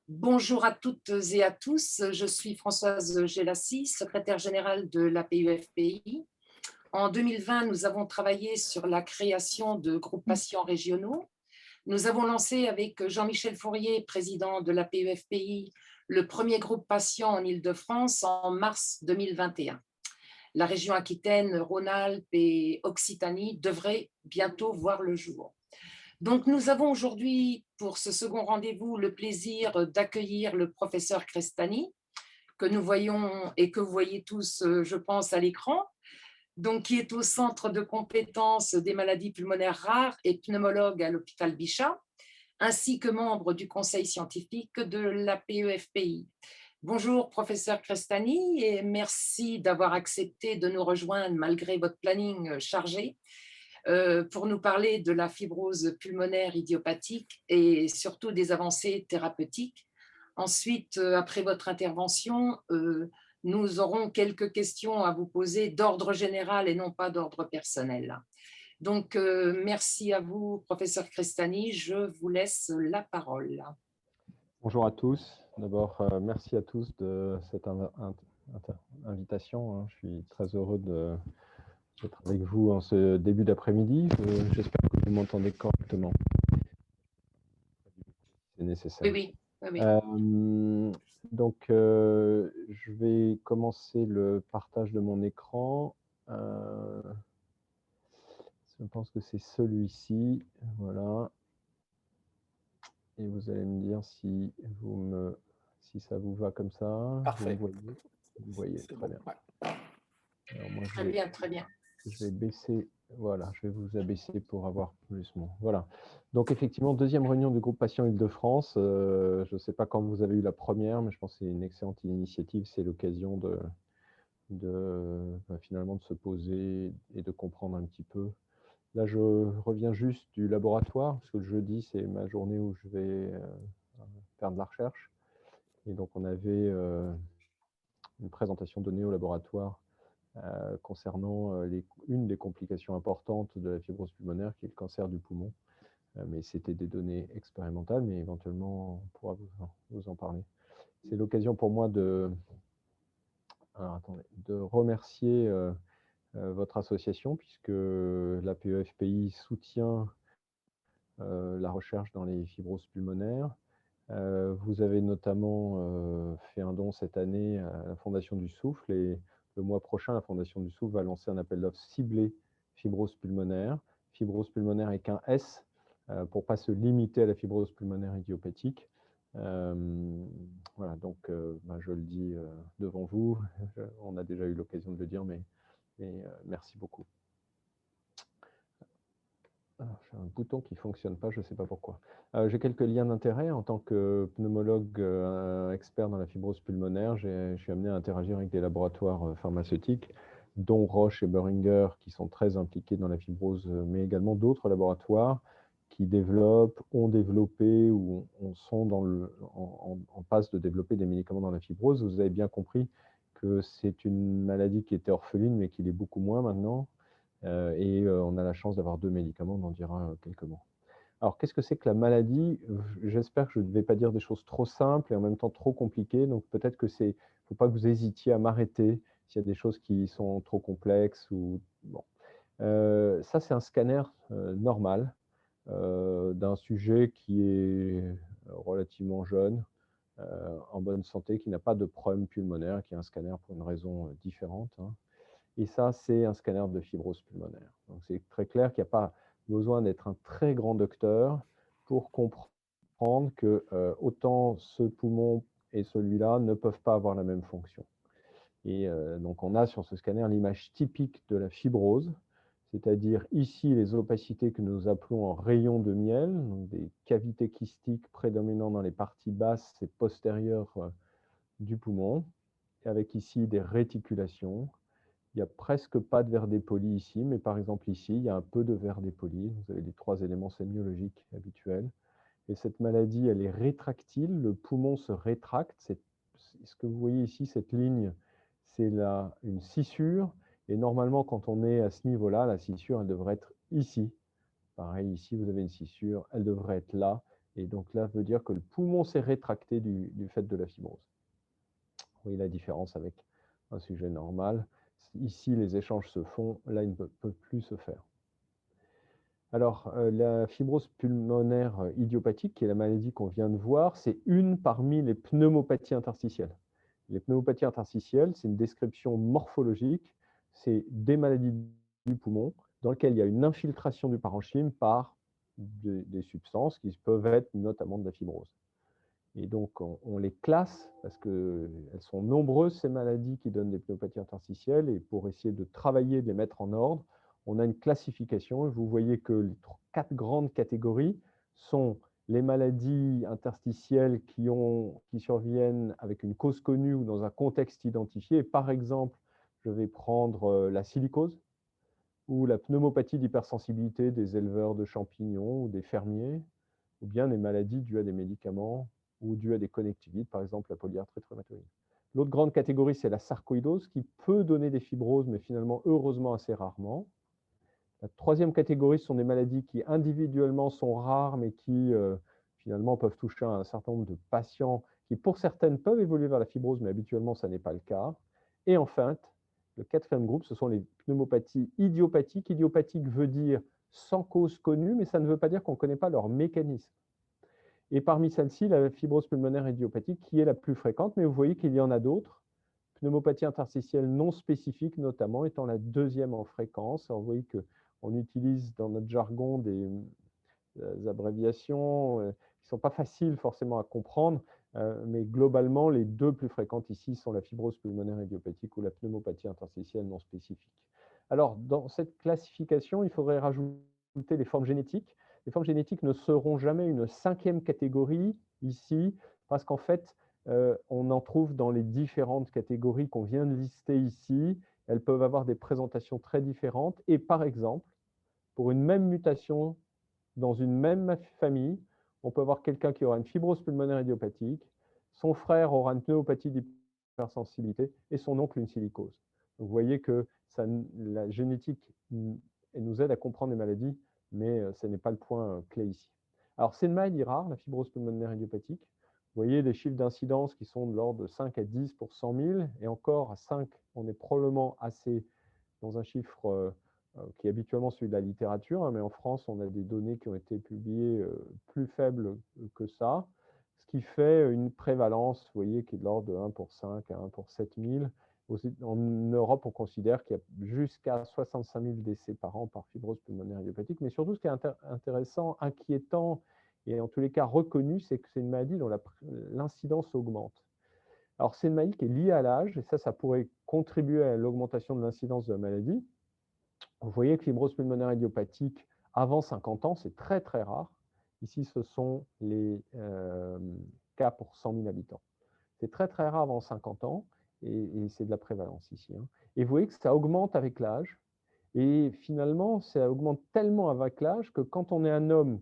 Bonjour à toutes et à tous, je suis Françoise Gélassi, secrétaire générale de l'APUFPI. En 2020, nous avons travaillé sur la création de groupes patients régionaux. Nous avons lancé avec Jean-Michel Fourier, président de l'APUFPI, le premier groupe patient en Île-de-France en mars 2021. La région Aquitaine, Rhône-Alpes et Occitanie devraient bientôt voir le jour. Donc, nous avons aujourd'hui, pour ce second rendez-vous, le plaisir d'accueillir le professeur Crestani, que nous voyons et que vous voyez tous, je pense, à l'écran, donc qui est au Centre de compétences des maladies pulmonaires rares et pneumologue à l'hôpital Bichat, ainsi que membre du conseil scientifique de la PEFPI. Bonjour, professeur Crestani, et merci d'avoir accepté de nous rejoindre malgré votre planning chargé pour nous parler de la fibrose pulmonaire idiopathique et surtout des avancées thérapeutiques. Ensuite, après votre intervention, nous aurons quelques questions à vous poser d'ordre général et non pas d'ordre personnel. Donc, merci à vous, professeur Crestani. Je vous laisse la parole. Bonjour à tous. D'abord, merci à tous de cette invitation. Je suis très heureux d'être avec vous en ce début d'après-midi. J'espère que vous m'entendez correctement. C'est nécessaire. Oui, oui. Oui, oui. Donc, je vais commencer le partage de mon écran. Je pense que c'est celui-ci. Voilà. Et vous allez me dire si ça vous va comme ça. Parfait. Vous voyez très bon. bien. Ouais. Alors moi, Très bien, très bien. Je vais baisser, voilà, je vais vous abaisser pour avoir plus mon. Voilà. Donc effectivement, deuxième réunion du groupe patient Île-de-France. Je ne sais pas quand vous avez eu la première, mais je pense que c'est une excellente initiative. C'est l'occasion finalement de se poser et de comprendre un petit peu. Là, je reviens juste du laboratoire, parce que le jeudi, c'est ma journée où je vais faire de la recherche. Et donc, on avait une présentation donnée au laboratoire concernant une des complications importantes de la fibrose pulmonaire, qui est le cancer du poumon. Mais c'était des données expérimentales, mais éventuellement, on pourra vous en parler. C'est l'occasion pour moi de remercier votre association, puisque la PEFPI soutient la recherche dans les fibroses pulmonaires. Vous avez notamment fait un don cette année à la Fondation du Souffle, et le mois prochain, la Fondation du Souffle va lancer un appel d'offres ciblé fibrose pulmonaire avec un S, pour ne pas se limiter à la fibrose pulmonaire idiopathique. Voilà, donc je le dis devant vous, on a déjà eu l'occasion de le dire, mais merci beaucoup. J'ai un bouton qui ne fonctionne pas, je ne sais pas pourquoi. J'ai quelques liens d'intérêt. En tant que pneumologue expert dans la fibrose pulmonaire, je suis amené à interagir avec des laboratoires pharmaceutiques, dont Roche et Boehringer, qui sont très impliqués dans la fibrose, mais également d'autres laboratoires qui développent, ont développé ou sont en passe de développer des médicaments dans la fibrose. Vous avez bien compris que c'est une maladie qui était orpheline, mais qui l'est beaucoup moins maintenant. On a la chance d'avoir 2 médicaments, on en dira quelques mots. Alors, qu'est-ce que c'est que la maladie? J'espère que je ne vais pas dire des choses trop simples et en même temps trop compliquées, donc peut-être que il ne faut pas que vous hésitiez à m'arrêter s'il y a des choses qui sont trop complexes. Bon. Ça, c'est un scanner normal d'un sujet qui est relativement jeune, en bonne santé, qui n'a pas de problème pulmonaire, qui est un scanner pour une raison différente. Et ça, c'est un scanner de fibrose pulmonaire. Donc, c'est très clair qu'il n'y a pas besoin d'être un très grand docteur pour comprendre que autant ce poumon et celui-là ne peuvent pas avoir la même fonction. Et donc, on a sur ce scanner l'image typique de la fibrose, c'est-à-dire ici les opacités que nous appelons en rayons de miel, donc des cavités kystiques prédominant dans les parties basses et postérieures du poumon, avec ici des réticulations. Il n'y a presque pas de verre dépoli ici, mais par exemple ici, il y a un peu de verre dépoli. Vous avez les 3 éléments sémiologiques habituels. Et cette maladie, elle est rétractile. Le poumon se rétracte. Ce que vous voyez ici, cette ligne, c'est une scissure. Et normalement, quand on est à ce niveau-là, la scissure, elle devrait être ici. Pareil, ici, vous avez une scissure. Elle devrait être là. Et donc là, veut dire que le poumon s'est rétracté du fait de la fibrose. Vous voyez la différence avec un sujet normal. Ici, les échanges se font, là, ils ne peuvent plus se faire. Alors, la fibrose pulmonaire idiopathique, qui est la maladie qu'on vient de voir, c'est une parmi les pneumopathies interstitielles. Les pneumopathies interstitielles, c'est une description morphologique, c'est des maladies du poumon dans lesquelles il y a une infiltration du parenchyme par des substances qui peuvent être notamment de la fibrose. Et donc, on les classe parce qu'elles sont nombreuses, ces maladies qui donnent des pneumopathies interstitielles, et pour essayer de travailler, de les mettre en ordre, on a une classification. Vous voyez que les 4 grandes catégories sont les maladies interstitielles qui surviennent avec une cause connue ou dans un contexte identifié. Par exemple, je vais prendre la silicose ou la pneumopathie d'hypersensibilité des éleveurs de champignons ou des fermiers, ou bien les maladies dues à des médicaments ou dues à des connectivites, par exemple la polyarthrite rhumatoïde. L'autre grande catégorie, c'est la sarcoïdose, qui peut donner des fibroses, mais finalement, heureusement, assez rarement. La troisième catégorie sont des maladies qui individuellement sont rares, mais qui finalement peuvent toucher un certain nombre de patients qui, pour certaines, peuvent évoluer vers la fibrose, mais habituellement, ça n'est pas le cas. Et enfin, le quatrième groupe, ce sont les pneumopathies idiopathiques. Idiopathique veut dire sans cause connue, mais ça ne veut pas dire qu'on ne connaît pas leur mécanisme. Et parmi celles-ci, la fibrose pulmonaire idiopathique qui est la plus fréquente, mais vous voyez qu'il y en a d'autres. Pneumopathie interstitielle non spécifique, notamment, étant la deuxième en fréquence. Alors, vous voyez qu'on utilise dans notre jargon des abréviations qui ne sont pas faciles forcément à comprendre, mais globalement, les deux plus fréquentes ici sont la fibrose pulmonaire idiopathique ou la pneumopathie interstitielle non spécifique. Alors, dans cette classification, il faudrait rajouter les formes génétiques. Les formes génétiques ne seront jamais une 5e catégorie ici, parce qu'en fait, on en trouve dans les différentes catégories qu'on vient de lister ici. Elles peuvent avoir des présentations très différentes. Et par exemple, pour une même mutation dans une même famille, on peut avoir quelqu'un qui aura une fibrose pulmonaire idiopathique, son frère aura une pneumopathie d'hypersensibilité et son oncle une silicose. Donc vous voyez que la génétique nous aide à comprendre les maladies, mais ce n'est pas le point clé ici. Alors c'est une maladie rare, la fibrose pulmonaire idiopathique. Vous voyez des chiffres d'incidence qui sont de l'ordre de 5 à 10 pour 100 000, et encore à 5, on est probablement assez dans un chiffre qui est habituellement celui de la littérature, hein, mais en France, on a des données qui ont été publiées plus faibles que ça, ce qui fait une prévalence, vous voyez, qui est de l'ordre de 1 pour 5 à 1 pour 7 000. En Europe, on considère qu'il y a jusqu'à 65 000 décès par an par fibrose pulmonaire idiopathique, mais surtout, ce qui est intéressant, inquiétant, et en tous les cas reconnu, c'est que c'est une maladie dont l'incidence augmente. Alors, c'est une maladie qui est liée à l'âge, et ça pourrait contribuer à l'augmentation de l'incidence de la maladie. Vous voyez que fibrose pulmonaire idiopathique, avant 50 ans, c'est très très rare. Ici, ce sont les cas pour 100 000 habitants. C'est très très rare avant 50 ans, et c'est de la prévalence ici. Hein. Et vous voyez que ça augmente avec l'âge, et finalement, ça augmente tellement avec l'âge que quand on est un homme,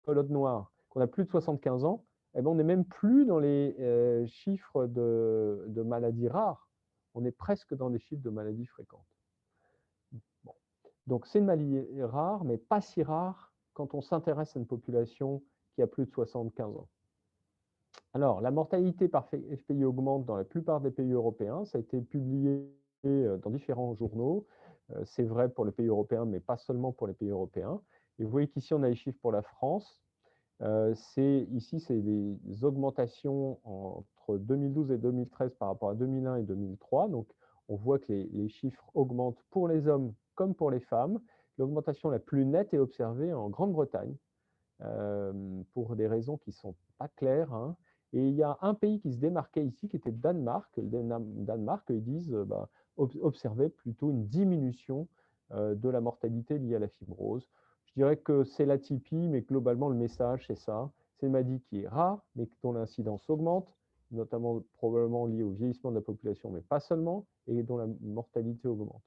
pelote noire, qu'on a plus de 75 ans, eh ben, on n'est même plus dans les chiffres de maladies rares, on est presque dans des chiffres de maladies fréquentes. Bon. Donc c'est une maladie rare, mais pas si rare quand on s'intéresse à une population qui a plus de 75 ans. Alors, la mortalité par FPI augmente dans la plupart des pays européens. Ça a été publié dans différents journaux. C'est vrai pour les pays européens, mais pas seulement pour les pays européens. Et vous voyez qu'ici, on a les chiffres pour la France. Ici, c'est les augmentations entre 2012 et 2013 par rapport à 2001 et 2003. Donc, on voit que les chiffres augmentent pour les hommes comme pour les femmes. L'augmentation la plus nette est observée en Grande-Bretagne, pour des raisons qui ne sont pas claires. Hein. Et il y a un pays qui se démarquait ici, qui était le Danemark. Le Danemark, ils disent, observer plutôt une diminution de la mortalité liée à la fibrose. Je dirais que c'est l'atypie, mais globalement, le message, c'est ça. C'est une maladie qui est rare, mais dont l'incidence augmente, notamment probablement liée au vieillissement de la population, mais pas seulement, et dont la mortalité augmente.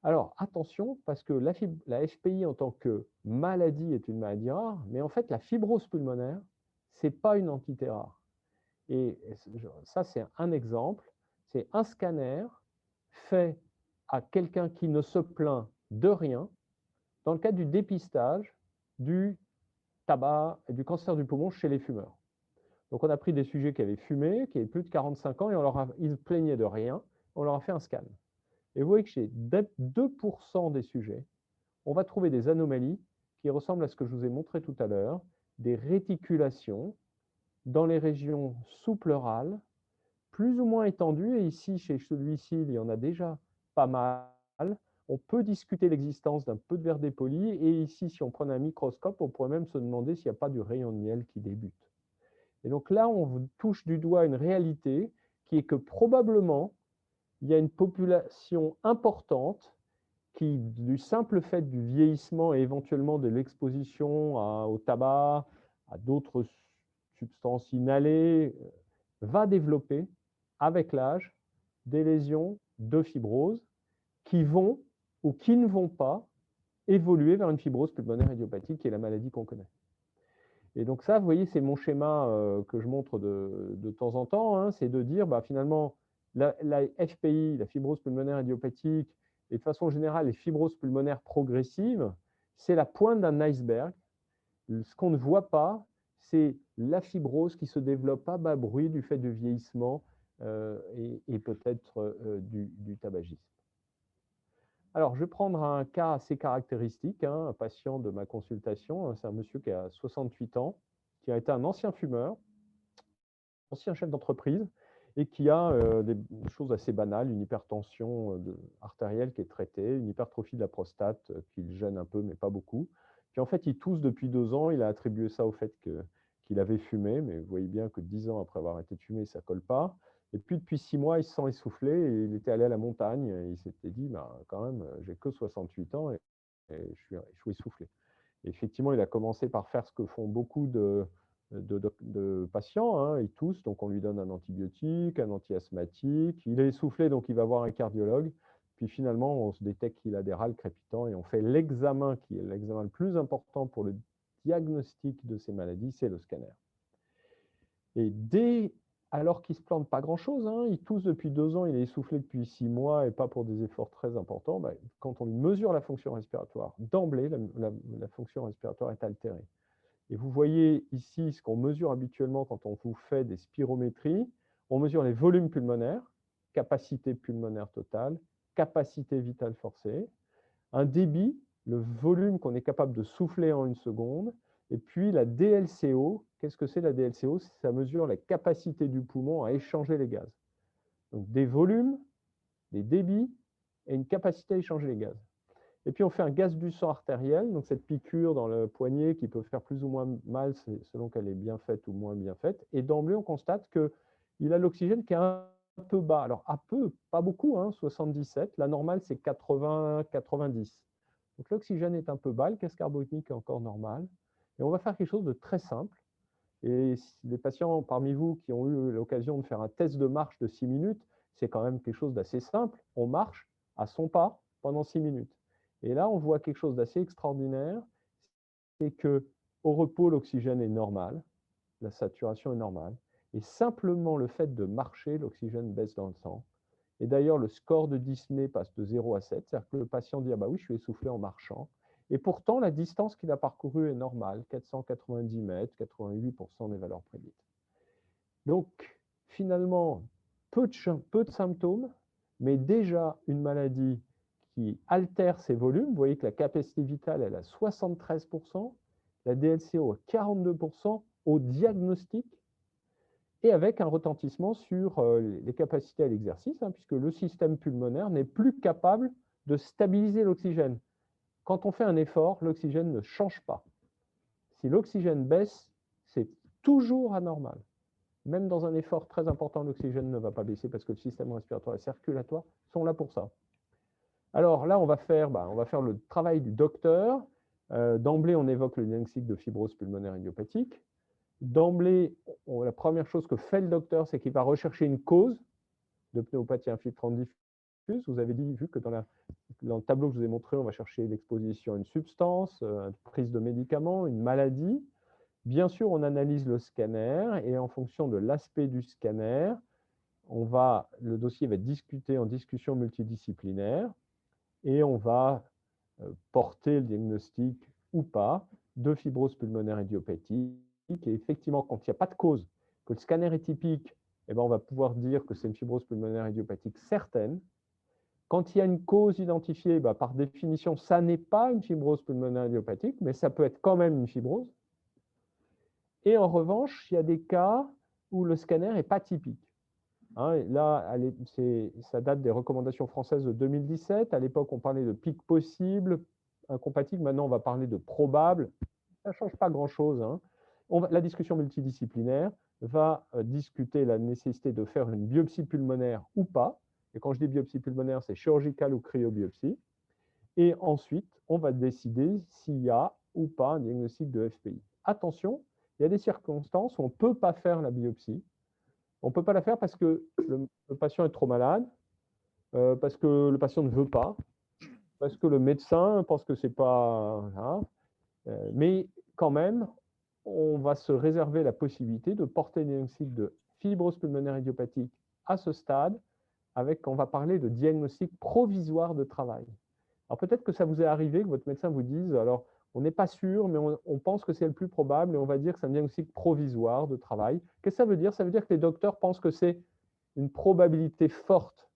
Alors, attention, parce que la FPI en tant que maladie est une maladie rare, mais en fait, la fibrose pulmonaire, ce n'est pas une entité rare. Et ça, c'est un exemple. C'est un scanner fait à quelqu'un qui ne se plaint de rien, dans le cadre du dépistage du tabac et du cancer du poumon chez les fumeurs. Donc, on a pris des sujets qui avaient fumé, qui avaient plus de 45 ans, et ils ne plaignaient de rien. On leur a fait un scan. Et vous voyez que chez 2% des sujets, on va trouver des anomalies qui ressemblent à ce que je vous ai montré tout à l'heure, des réticulations dans les régions sous-pleurales, plus ou moins étendues, et ici, chez celui-ci, il y en a déjà pas mal. On peut discuter l'existence d'un peu de verre dépoli, et ici, si on prenait un microscope, on pourrait même se demander s'il n'y a pas du rayon de miel qui débute. Et donc là, on touche du doigt une réalité qui est que probablement, il y a une population importante qui, du simple fait du vieillissement et éventuellement de l'exposition au tabac, à d'autres substances inhalées, va développer, avec l'âge, des lésions de fibrose qui vont ou qui ne vont pas évoluer vers une fibrose pulmonaire idiopathique, qui est la maladie qu'on connaît. Et donc ça, vous voyez, c'est mon schéma que je montre de temps en temps, hein, c'est de dire, finalement, la FPI, la fibrose pulmonaire idiopathique, et de façon générale, les fibroses pulmonaires progressives, c'est la pointe d'un iceberg. Ce qu'on ne voit pas, c'est la fibrose qui se développe à bas bruit du fait du vieillissement et peut-être du tabagisme. Alors, je vais prendre un cas assez caractéristique, hein, un patient de ma consultation. C'est un monsieur qui a 68 ans, qui a été un ancien fumeur, ancien chef d'entreprise, et qui a des choses assez banales, une hypertension artérielle qui est traitée, une hypertrophie de la prostate qui le gêne un peu, mais pas beaucoup. Puis en fait, il tousse depuis 2 ans. Il a attribué ça au fait qu'il avait fumé, mais vous voyez bien que 10 ans après avoir arrêté de fumer, ça ne colle pas. Et puis depuis 6 mois, il se sent essoufflé et il était allé à la montagne. Et il s'était dit, quand même, j'ai que 68 ans et je suis essoufflé. Et effectivement, il a commencé par faire ce que font beaucoup de patients, hein. Il tousse, donc on lui donne un antibiotique, un anti-asthmatique. Il est essoufflé, donc il va voir un cardiologue. Puis finalement, on se détecte qu'il a des râles crépitants et on fait l'examen qui est l'examen le plus important pour le diagnostic de ces maladies, c'est le scanner. Et alors qu'il ne se plante pas grand-chose, hein, il tousse depuis 2 ans, il est essoufflé depuis 6 mois et pas pour des efforts très importants, quand on mesure la fonction respiratoire, d'emblée, la fonction respiratoire est altérée. Et vous voyez ici ce qu'on mesure habituellement quand on vous fait des spirométries. On mesure les volumes pulmonaires, capacité pulmonaire totale, capacité vitale forcée, un débit, le volume qu'on est capable de souffler en 1 seconde, et puis la DLCO. Qu'est-ce que c'est la DLCO? Ça mesure la capacité du poumon à échanger les gaz. Donc des volumes, des débits et une capacité à échanger les gaz. Et puis on fait un gaz du sang artériel, donc cette piqûre dans le poignet qui peut faire plus ou moins mal selon qu'elle est bien faite ou moins bien faite. Et d'emblée, on constate qu'il a l'oxygène qui est un peu bas. Alors un peu, pas beaucoup, hein, 77. La normale, c'est 80-90. Donc l'oxygène est un peu bas, le gaz carbonique est encore normal. Et on va faire quelque chose de très simple. Et les patients parmi vous qui ont eu l'occasion de faire un test de marche de 6 minutes, c'est quand même quelque chose d'assez simple. On marche à son pas pendant 6 minutes. Et là, on voit quelque chose d'assez extraordinaire, c'est qu'au repos, l'oxygène est normal, la saturation est normale, et simplement le fait de marcher, l'oxygène baisse dans le sang. Et d'ailleurs, le score de dyspnée passe de 0 à 7, c'est-à-dire que le patient dit « Ah bah oui, je suis essoufflé en marchant ». Et pourtant, la distance qu'il a parcourue est normale, 490 mètres, 88% des valeurs prédites. Donc, finalement, peu de symptômes, mais déjà une maladie qui altère ses volumes. Vous voyez que la capacité vitale, elle a 73%, la DLCO à 42% au diagnostic, et avec un retentissement sur les capacités à l'exercice, hein, puisque le système pulmonaire n'est plus capable de stabiliser l'oxygène. Quand on fait un effort, l'oxygène ne change pas. Si l'oxygène baisse, c'est toujours anormal. Même dans un effort très important, l'oxygène ne va pas baisser parce que le système respiratoire et circulatoire sont là pour ça. Alors là, on va faire le travail du docteur. D'emblée, on évoque le diagnostic de fibrose pulmonaire idiopathique. D'emblée, la première chose que fait le docteur, c'est qu'il va rechercher une cause de pneumopathie infiltrante diffuse. Vous avez vu que dans le tableau que je vous ai montré, on va chercher l'exposition à une substance, une prise de médicaments, une maladie. Bien sûr, on analyse le scanner et en fonction de l'aspect du scanner, le dossier va être discuté en discussion multidisciplinaire et on va porter le diagnostic ou pas. de fibrose pulmonaire idiopathique. Et effectivement, quand il n'y a pas de cause, que le scanner est typique, eh ben, on va pouvoir dire que c'est une fibrose pulmonaire idiopathique certaine. Quand il y a une cause identifiée, bah, par définition, ça n'est pas une fibrose pulmonaire idiopathique, mais ça peut être quand même une fibrose. Et en revanche, il y a des cas où le scanner n'est pas typique. Hein, là, ça date des recommandations françaises de 2017. À l'époque, on parlait de pic possible, incompatible. Maintenant, on va parler de probable. Ça ne change pas grand-chose. Hein. La discussion multidisciplinaire va discuter la nécessité de faire une biopsie pulmonaire ou pas. Et quand je dis biopsie pulmonaire, c'est chirurgicale ou cryobiopsie. Et ensuite, on va décider s'il y a ou pas un diagnostic de FPI. Attention, il y a des circonstances où on ne peut pas faire la biopsie. On ne peut pas la faire parce que le patient est trop malade, parce que le patient ne veut pas, parce que le médecin pense que c'est pas... Hein, mais quand même, on va se réserver la possibilité de porter un diagnostic de fibrose pulmonaire idiopathique à ce stade, on va parler de diagnostic provisoire de travail. Alors peut-être que ça vous est arrivé, que votre médecin vous dise, alors on n'est pas sûr, mais on pense que c'est le plus probable, et on va dire que c'est un diagnostic provisoire de travail. Qu'est-ce que ça veut dire? Ça veut dire que les docteurs pensent que c'est une probabilité forte,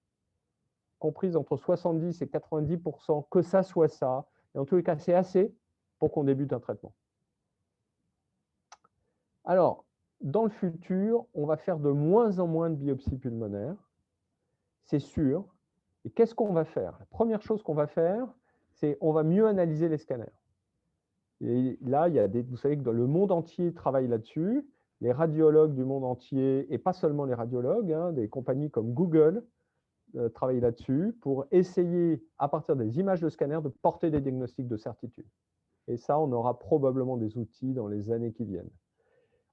comprise entre 70 et 90%, que ça soit ça. Et en tous les cas, c'est assez pour qu'on débute un traitement. Alors, dans le futur, on va faire de moins en moins de biopsies pulmonaires, c'est sûr. Et qu'est-ce qu'on va faire? La première chose qu'on va faire, c'est on va mieux analyser les scanners. Et là, vous savez que dans le monde entier travaille là-dessus. Les radiologues du monde entier, et pas seulement les radiologues, hein, des compagnies comme Google travaillent là-dessus pour essayer, à partir des images de scanner, de porter des diagnostics de certitude. Et ça, on aura probablement des outils dans les années qui viennent.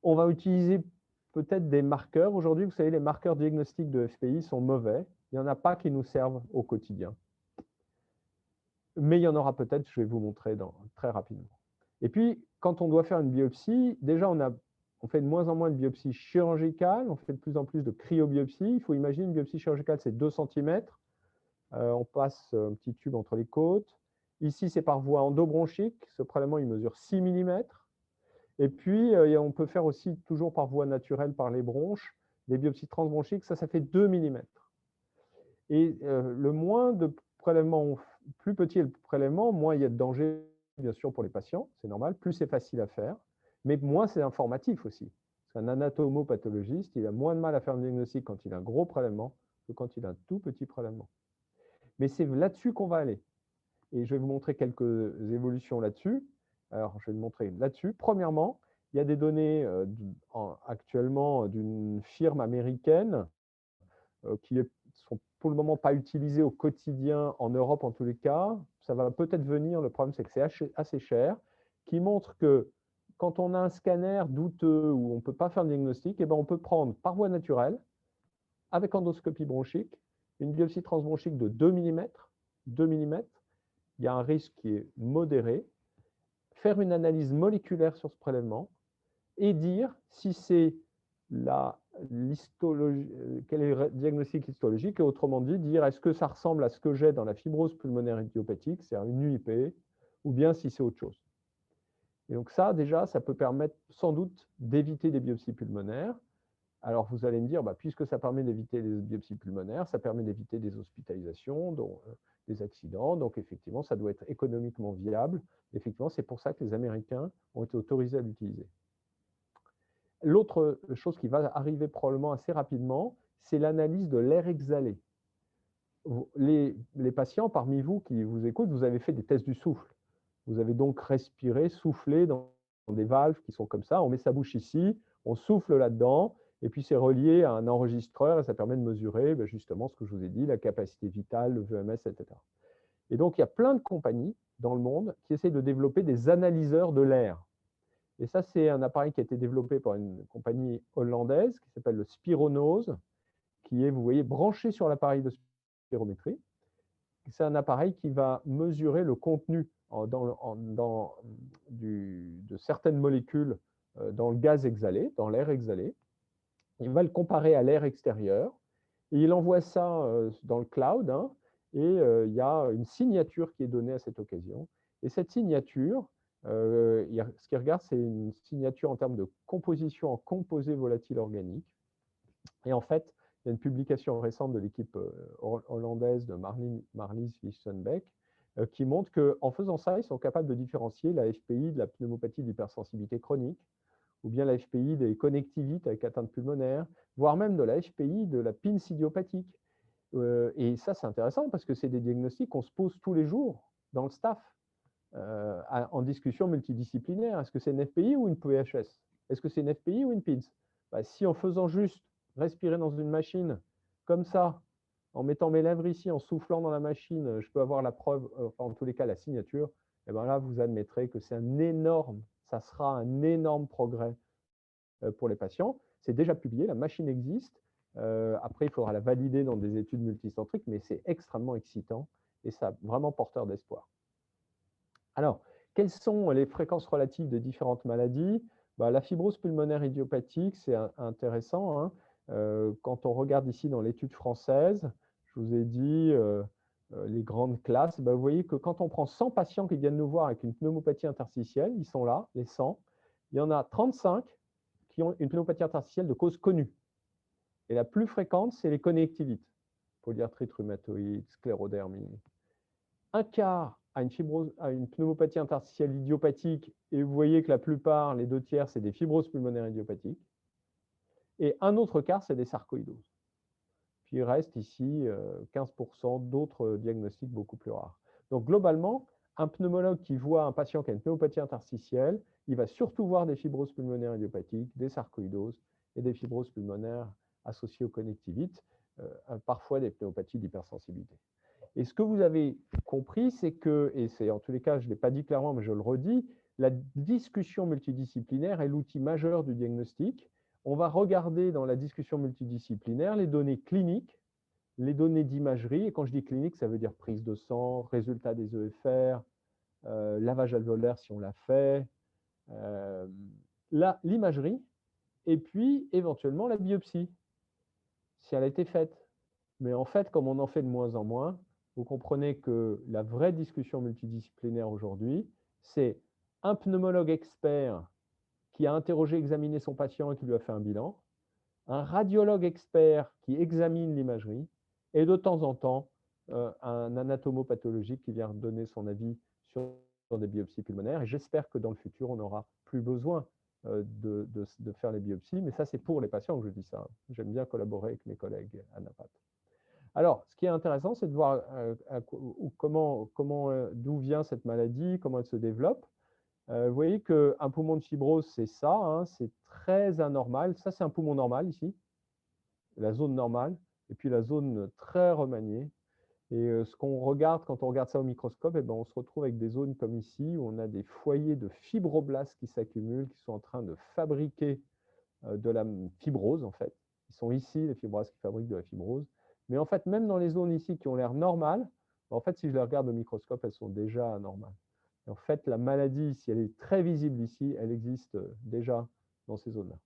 On va utiliser peut-être des marqueurs. Aujourd'hui, vous savez, les marqueurs diagnostiques de FPI sont mauvais. Il n'y en a pas qui nous servent au quotidien. Mais il y en aura peut-être, je vais vous montrer très rapidement. Et puis, quand on doit faire une biopsie, déjà, on fait de moins en moins de biopsies chirurgicales, on fait de plus en plus de cryobiopsie. Il faut imaginer une biopsie chirurgicale, c'est 2 cm. On passe un petit tube entre les côtes. Ici, c'est par voie endobronchique. Ce prélèvement, il mesure 6 mm. Et puis, on peut faire aussi, toujours par voie naturelle, par les bronches, des biopsies transbronchiques. Ça fait 2 mm. Et le moins de prélèvements, plus petit est le prélèvement, moins il y a de danger, bien sûr, pour les patients, c'est normal, plus c'est facile à faire, mais moins c'est informatif aussi. Un anatomopathologiste, il a moins de mal à faire un diagnostic quand il a un gros prélèvement que quand il a un tout petit prélèvement. Mais c'est là-dessus qu'on va aller. Et je vais vous montrer quelques évolutions là-dessus. Alors, je vais vous montrer là-dessus. Premièrement, il y a des données actuellement d'une firme américaine qui ne sont pour le moment pas utilisées au quotidien en Europe en tous les cas. Ça va peut-être venir, le problème c'est que c'est assez cher, qui montre que quand on a un scanner douteux ou on ne peut pas faire un diagnostic, eh ben on peut prendre par voie naturelle, avec endoscopie bronchique, une biopsie transbronchique de 2 mm, 2 mm, il y a un risque qui est modéré, faire une analyse moléculaire sur ce prélèvement et dire si c'est quel est le diagnostic histologique, et autrement dit, dire est-ce que ça ressemble à ce que j'ai dans la fibrose pulmonaire idiopathique, c'est-à-dire une UIP, ou bien si c'est autre chose. Et donc ça, déjà, ça peut permettre sans doute d'éviter des biopsies pulmonaires. Alors vous allez me dire, puisque ça permet d'éviter les biopsies pulmonaires, ça permet d'éviter des hospitalisations, des accidents, donc effectivement, ça doit être économiquement viable. Effectivement, c'est pour ça que les Américains ont été autorisés à l'utiliser. L'autre chose qui va arriver probablement assez rapidement, c'est l'analyse de l'air exhalé. Les patients parmi vous qui vous écoutent, vous avez fait des tests du souffle. Vous avez donc respiré, soufflé dans des valves qui sont comme ça. On met sa bouche ici, on souffle là-dedans, et puis c'est relié à un enregistreur et ça permet de mesurer justement ce que je vous ai dit, la capacité vitale, le VMS, etc. Et donc il y a plein de compagnies dans le monde qui essaient de développer des analyseurs de l'air. Et ça, c'est un appareil qui a été développé par une compagnie hollandaise qui s'appelle le Spironose, qui est, vous voyez, branché sur l'appareil de spirométrie. C'est un appareil qui va mesurer le contenu de certaines molécules dans le gaz exhalé, dans l'air exhalé. Il va le comparer à l'air extérieur. Et il envoie ça dans le cloud, hein, et il y a une signature qui est donnée à cette occasion. Et cette signature, Ce qu'il regarde, c'est une signature en termes de composition en composés volatiles organiques. Et en fait, il y a une publication récente de l'équipe hollandaise de Marlies Wissenbeck qui montre qu'en faisant ça, ils sont capables de différencier la FPI de la pneumopathie d'hypersensibilité chronique, ou bien la FPI des connectivites avec atteinte pulmonaire, voire même de la FPI de la PINS idiopathique. Et ça, c'est intéressant parce que c'est des diagnostics qu'on se pose tous les jours dans le staff, en discussion multidisciplinaire. Est-ce que c'est une FPI ou une PHS? Est-ce que c'est une FPI ou une PINS? Si en faisant juste respirer dans une machine, comme ça, en mettant mes lèvres ici, en soufflant dans la machine, je peux avoir la preuve, enfin en tous les cas la signature, et bien là, vous admettrez que c'est ça sera un énorme progrès pour les patients. C'est déjà publié, la machine existe. Après, il faudra la valider dans des études multicentriques, mais c'est extrêmement excitant et ça vraiment porteur d'espoir. Alors, quelles sont les fréquences relatives de différentes maladies? La fibrose pulmonaire idiopathique, c'est intéressant, hein. Quand on regarde ici dans l'étude française, je vous ai dit les grandes classes, vous voyez que quand on prend 100 patients qui viennent nous voir avec une pneumopathie interstitielle, ils sont là, les 100, il y en a 35 qui ont une pneumopathie interstitielle de cause connue. Et la plus fréquente, c'est les connectivites, polyarthrite rhumatoïde, sclérodermie. Un quart à une pneumopathie interstitielle idiopathique, et vous voyez que la plupart, les 2 tiers, c'est des fibroses pulmonaires idiopathiques. Et un autre quart, c'est des sarcoïdoses. Puis il reste ici 15% d'autres diagnostics beaucoup plus rares. Donc globalement, un pneumologue qui voit un patient qui a une pneumopathie interstitielle, il va surtout voir des fibroses pulmonaires idiopathiques, des sarcoïdoses et des fibroses pulmonaires associées aux connectivites, parfois des pneumopathies d'hypersensibilité. Et ce que vous avez compris, c'est que, et c'est en tous les cas, je ne l'ai pas dit clairement, mais je le redis, la discussion multidisciplinaire est l'outil majeur du diagnostic. On va regarder dans la discussion multidisciplinaire les données cliniques, les données d'imagerie, et quand je dis clinique, ça veut dire prise de sang, résultat des EFR, lavage alvéolaire si on l'a fait, l'imagerie, et puis éventuellement la biopsie, si elle a été faite. Mais en fait, comme on en fait de moins en moins, vous comprenez que la vraie discussion multidisciplinaire aujourd'hui, c'est un pneumologue expert qui a interrogé, examiné son patient et qui lui a fait un bilan, un radiologue expert qui examine l'imagerie, et de temps en temps, un anatomopathologique qui vient donner son avis sur des biopsies pulmonaires. Et j'espère que dans le futur, on n'aura plus besoin de faire les biopsies, mais ça, c'est pour les patients que je dis ça. J'aime bien collaborer avec mes collègues anapathes. Alors, ce qui est intéressant, c'est de voir d'où vient cette maladie, comment elle se développe. Vous voyez qu'un poumon de fibrose, c'est ça, hein, c'est très anormal. Ça, c'est un poumon normal ici, la zone normale, et puis la zone très remaniée. Et ce qu'on regarde, quand on regarde ça au microscope, on se retrouve avec des zones comme ici, où on a des foyers de fibroblastes qui s'accumulent, qui sont en train de fabriquer de la fibrose, en fait. Ils sont ici, les fibroblastes qui fabriquent de la fibrose. Mais en fait, même dans les zones ici qui ont l'air normales, en fait, si je les regarde au microscope, elles sont déjà anormales. En fait, la maladie, si elle est très visible ici, elle existe déjà dans ces zones-là.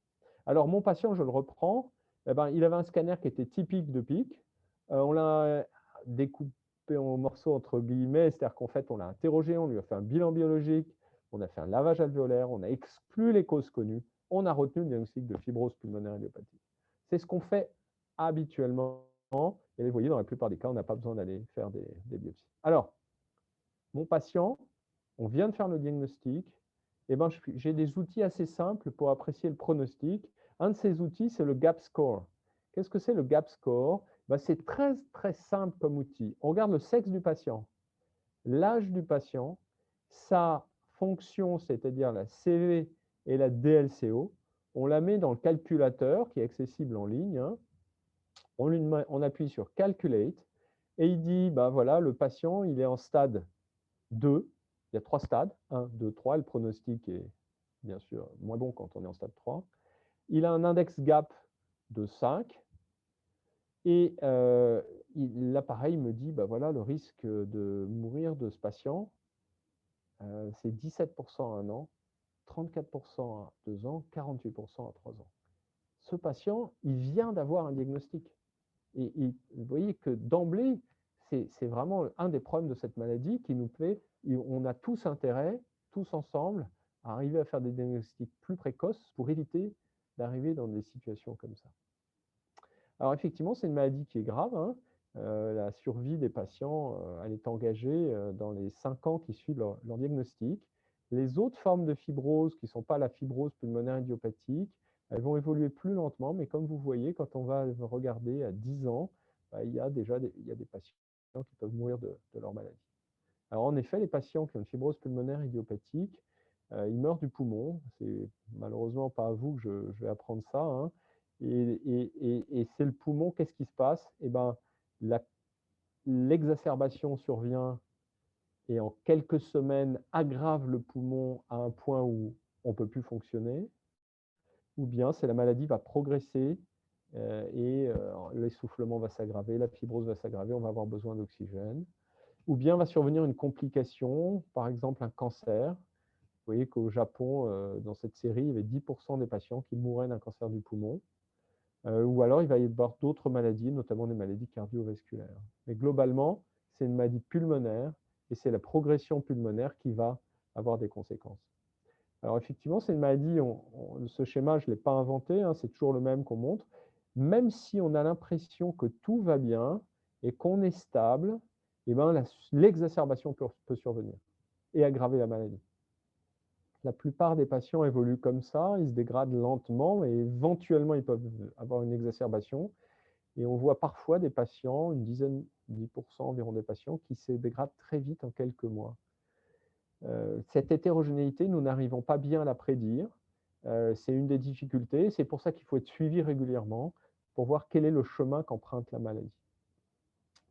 Alors, mon patient, je le reprends, il avait un scanner qui était typique de PIC. On l'a découpé en morceaux entre guillemets, c'est-à-dire qu'en fait, on l'a interrogé, on lui a fait un bilan biologique, on a fait un lavage alvéolaire, on a exclu les causes connues, on a retenu le diagnostic de fibrose pulmonaire idiopathique. C'est ce qu'on fait habituellement. Et vous voyez, dans la plupart des cas, on n'a pas besoin d'aller faire des biopsies. Alors, mon patient, on vient de faire le diagnostic, et j'ai des outils assez simples pour apprécier le pronostic. Un de ces outils, c'est le GAP score. Qu'est-ce que c'est le GAP score? C'est très, très simple comme outil. On regarde le sexe du patient, l'âge du patient, sa fonction, c'est-à-dire la CV et la DLCO. On la met dans le calculateur qui est accessible en ligne. Hein. On appuie sur Calculate et il dit, voilà, le patient, il est en stade 2. Il y a 3 stades, 1, 2, 3. Le pronostic est bien sûr moins bon quand on est en stade 3. Il a un index GAP de 5. Et l'appareil me dit, voilà, le risque de mourir de ce patient, c'est 17% à 1 an, 34% à 2 ans, 48% à 3 ans. Ce patient, il vient d'avoir un diagnostic. Et vous voyez que d'emblée, c'est vraiment un des problèmes de cette maladie qui nous fait, on a tous intérêt, tous ensemble à arriver à faire des diagnostics plus précoces pour éviter d'arriver dans des situations comme ça. Alors effectivement, c'est une maladie qui est grave, hein. La survie des patients, elle est engagée dans les 5 ans qui suivent leur diagnostic. Les autres formes de fibrose qui ne sont pas la fibrose pulmonaire idiopathique, elles vont évoluer plus lentement, mais comme vous voyez, quand on va regarder à 10 ans, il y a déjà des patients qui peuvent mourir de leur maladie. Alors en effet, les patients qui ont une fibrose pulmonaire idiopathique, ils meurent du poumon. C'est malheureusement pas à vous que je vais apprendre ça, hein. Et c'est le poumon, qu'est-ce qui se passe? Eh ben, l'exacerbation survient et en quelques semaines aggrave le poumon à un point où on ne peut plus fonctionner, ou bien c'est la maladie va progresser et l'essoufflement va s'aggraver, la fibrose va s'aggraver, on va avoir besoin d'oxygène, ou bien va survenir une complication, par exemple un cancer. Vous voyez qu'au Japon, dans cette série, il y avait 10% des patients qui mouraient d'un cancer du poumon. Ou alors, il va y avoir d'autres maladies, notamment des maladies cardiovasculaires. Mais globalement, c'est une maladie pulmonaire et c'est la progression pulmonaire qui va avoir des conséquences. Alors effectivement, c'est une maladie, ce schéma, je ne l'ai pas inventé, hein, c'est toujours le même qu'on montre. Même si on a l'impression que tout va bien et qu'on est stable, eh ben, l'exacerbation peut survenir et aggraver la maladie. La plupart des patients évoluent comme ça, ils se dégradent lentement et éventuellement ils peuvent avoir une exacerbation. Et on voit parfois des patients, une dizaine, 10% environ des patients, qui se dégradent très vite en quelques mois. Cette hétérogénéité, nous n'arrivons pas bien à la prédire. C'est une des difficultés. C'est pour ça qu'il faut être suivi régulièrement pour voir quel est le chemin qu'emprunte la maladie.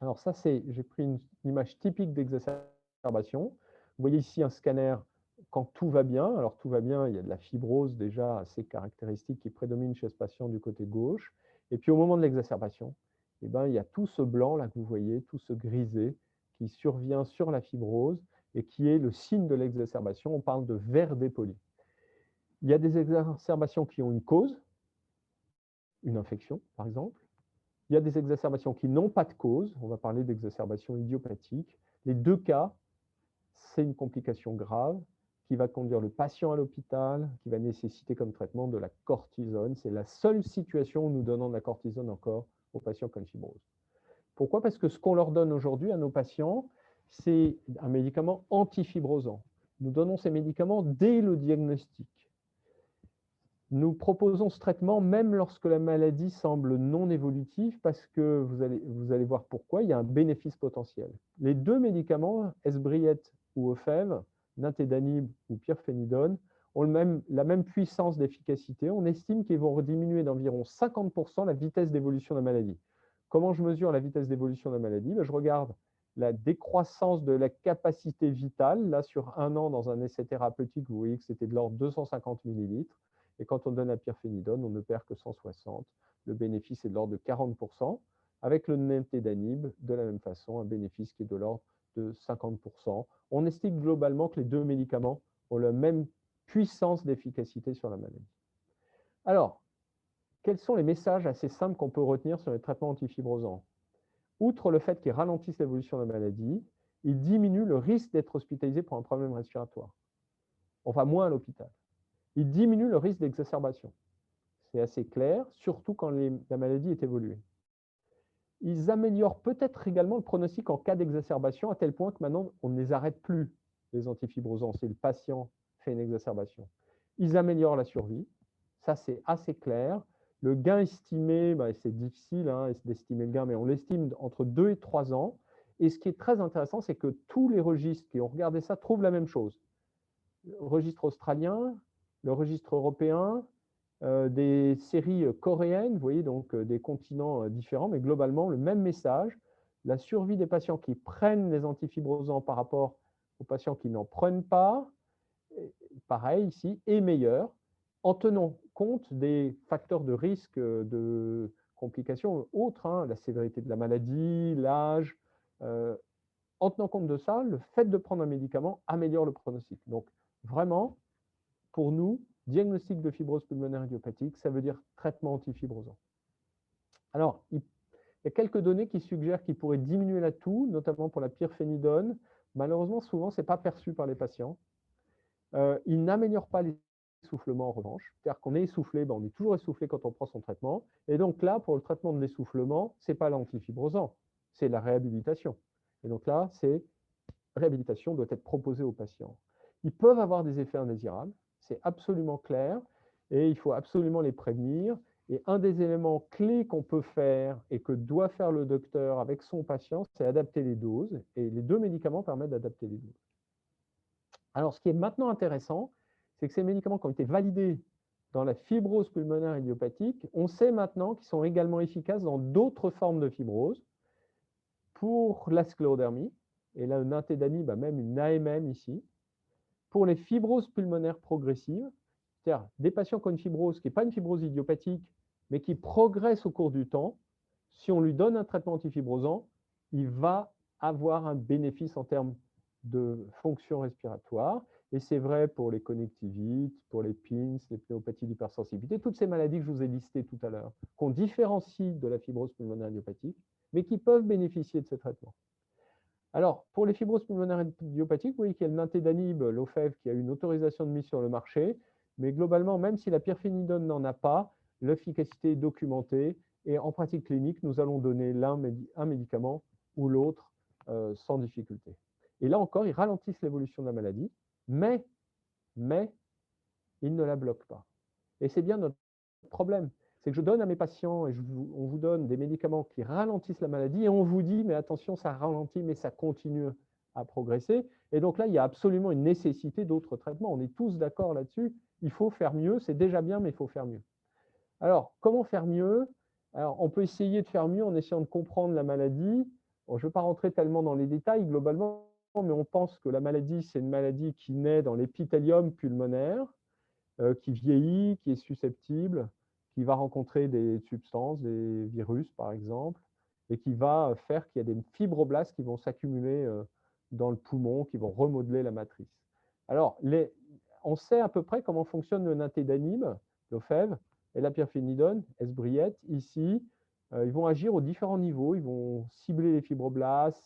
Alors ça, j'ai pris une image typique d'exacerbation. Vous voyez ici un scanner quand tout va bien. Alors tout va bien, il y a de la fibrose déjà assez caractéristique qui prédomine chez ce patient du côté gauche. Et puis au moment de l'exacerbation, eh ben, il y a tout ce blanc là que vous voyez, tout ce grisé qui survient sur la fibrose et qui est le signe de l'exacerbation. On parle de verre dépoli. Il y a des exacerbations qui ont une cause, une infection par exemple. Il y a des exacerbations qui n'ont pas de cause. On va parler d'exacerbation idiopathique. Les deux cas, c'est une complication grave qui va conduire le patient à l'hôpital, qui va nécessiter comme traitement de la cortisone. C'est la seule situation où nous donnons de la cortisone encore aux patients qui ont une fibrose. Pourquoi? Parce que ce qu'on leur donne aujourd'hui à nos patients, c'est un médicament antifibrosant. Nous donnons ces médicaments dès le diagnostic. Nous proposons ce traitement même lorsque la maladie semble non évolutive parce que vous allez voir pourquoi, il y a un bénéfice potentiel. Les deux médicaments, Esbriet ou Ofev, nintédanib ou pirfénidone, ont la même puissance d'efficacité. On estime qu'ils vont diminuer d'environ 50% la vitesse d'évolution de la maladie. Comment je mesure la vitesse d'évolution de la maladie? Je regarde la décroissance de la capacité vitale. Là, sur un an, dans un essai thérapeutique, vous voyez que c'était de l'ordre de 250 millilitres. Et quand on donne la pirfénidone, on ne perd que 160. Le bénéfice est de l'ordre de 40%. Avec le nintédanib, de la même façon, un bénéfice qui est de l'ordre de 50%. On estime globalement que les deux médicaments ont la même puissance d'efficacité sur la maladie. Alors, quels sont les messages assez simples qu'on peut retenir sur les traitements antifibrosants? Outre le fait qu'ils ralentissent l'évolution de la maladie, ils diminuent le risque d'être hospitalisé pour un problème respiratoire. On va moins à l'hôpital. Ils diminuent le risque d'exacerbation. C'est assez clair, surtout quand la maladie est évoluée. Ils améliorent peut-être également le pronostic en cas d'exacerbation, à tel point que maintenant, on ne les arrête plus, les antifibrosants, si le patient fait une exacerbation. Ils améliorent la survie, ça c'est assez clair. Le gain estimé, c'est difficile d'estimer le gain, mais on l'estime entre 2 et 3 ans. Et ce qui est très intéressant, c'est que tous les registres qui ont regardé ça trouvent la même chose. Le registre australien, le registre européen, des séries coréennes, vous voyez, donc des continents différents, mais globalement, le même message. La survie des patients qui prennent les antifibrosants par rapport aux patients qui n'en prennent pas, pareil ici, est meilleure, en tenant compte des facteurs de risque de complications autres, la sévérité de la maladie, l'âge. En tenant compte de ça, le fait de prendre un médicament améliore le pronostic. Donc, vraiment, pour nous, diagnostic de fibrose pulmonaire idiopathique, ça veut dire traitement antifibrosant. Alors, il y a quelques données qui suggèrent qu'il pourrait diminuer la toux, notamment pour la pirfénidone. Malheureusement, souvent, ce n'est pas perçu par les patients. Il n'améliore pas l'essoufflement en revanche. C'est-à-dire qu'on est essoufflé, on est toujours essoufflé quand on prend son traitement. Et donc là, pour le traitement de l'essoufflement, ce n'est pas l'antifibrosant, c'est la réhabilitation. Et donc là, c'est réhabilitation doit être proposée aux patients. Ils peuvent avoir des effets indésirables, c'est absolument clair, et il faut absolument les prévenir. Et un des éléments clés qu'on peut faire et que doit faire le docteur avec son patient, c'est adapter les doses. Et les deux médicaments permettent d'adapter les doses. Alors, ce qui est maintenant intéressant, c'est que ces médicaments qui ont été validés dans la fibrose pulmonaire idiopathique, on sait maintenant qu'ils sont également efficaces dans d'autres formes de fibrose, pour la sclérodermie, et là, une nintédanib, même une AMM ici, pour les fibroses pulmonaires progressives, c'est-à-dire des patients qui ont une fibrose qui n'est pas une fibrose idiopathique, mais qui progresse au cours du temps. Si on lui donne un traitement antifibrosant, il va avoir un bénéfice en termes de fonction respiratoire. Et c'est vrai pour les connectivites, pour les PINS, les pnéumopathies d'hypersensibilité, toutes ces maladies que je vous ai listées tout à l'heure, qu'on différencie de la fibrose pulmonaire idiopathique, mais qui peuvent bénéficier de ces traitements. Alors, pour les fibroses pulmonaires idiopathiques, vous voyez qu'il y a le nintédanib, l'Ofev, qui a une autorisation de mise sur le marché, mais globalement, même si la pirfénidone n'en a pas, l'efficacité est documentée, et en pratique clinique, nous allons donner un médicament ou l'autre sans difficulté. Et là encore, ils ralentissent l'évolution de la maladie, mais ils ne la bloquent pas. Et c'est bien notre problème. C'est que je donne à mes patients, et on vous donne des médicaments qui ralentissent la maladie, et on vous dit, mais attention, ça ralentit, mais ça continue à progresser. Et donc là, il y a absolument une nécessité d'autres traitements. On est tous d'accord là-dessus. Il faut faire mieux. C'est déjà bien, mais il faut faire mieux. Alors, comment faire mieux? Alors, on peut essayer de faire mieux en essayant de comprendre la maladie. Bon, je ne vais pas rentrer tellement dans les détails globalement, mais on pense que la maladie, c'est une maladie qui naît dans l'épithélium pulmonaire, qui vieillit, qui est susceptible, qui va rencontrer des substances, des virus par exemple, et qui va faire qu'il y a des fibroblastes qui vont s'accumuler dans le poumon, qui vont remodeler la matrice. Alors, on sait à peu près comment fonctionne le nintédanib, l'Ofev, et la pirfénidone, esbriet, ici. Ils vont agir aux différents niveaux, ils vont cibler les fibroblastes,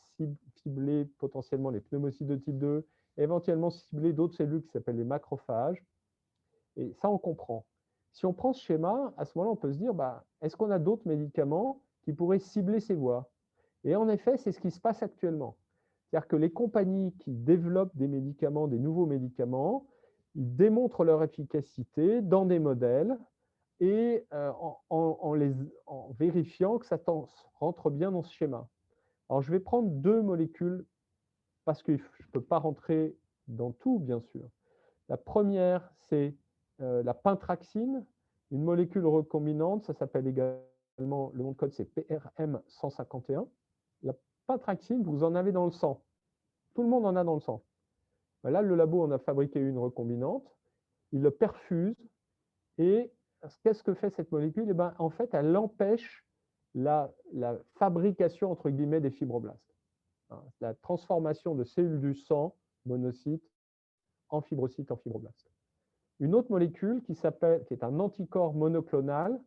cibler potentiellement les pneumocytes de type 2, éventuellement cibler d'autres cellules qui s'appellent les macrophages. Et ça, on comprend. Si on prend ce schéma, à ce moment-là, on peut se dire, est-ce qu'on a d'autres médicaments qui pourraient cibler ces voies? Et en effet, c'est ce qui se passe actuellement. C'est-à-dire que les compagnies qui développent des médicaments, des nouveaux médicaments, ils démontrent leur efficacité dans des modèles et en vérifiant que ça rentre bien dans ce schéma. Alors, je vais prendre deux molécules parce que je ne peux pas rentrer dans tout, bien sûr. La première, c'est la pentraxine, une molécule recombinante, ça s'appelle également, le nom de code c'est PRM151. La pentraxine, vous en avez dans le sang. Tout le monde en a dans le sang. Là, le labo en a fabriqué une recombinante, il le perfuse, et qu'est-ce que fait cette molécule? En fait, elle empêche la fabrication, entre guillemets, des fibroblastes. La transformation de cellules du sang, monocytes, en fibrocytes, en fibroblastes. Une autre molécule qui est un anticorps monoclonal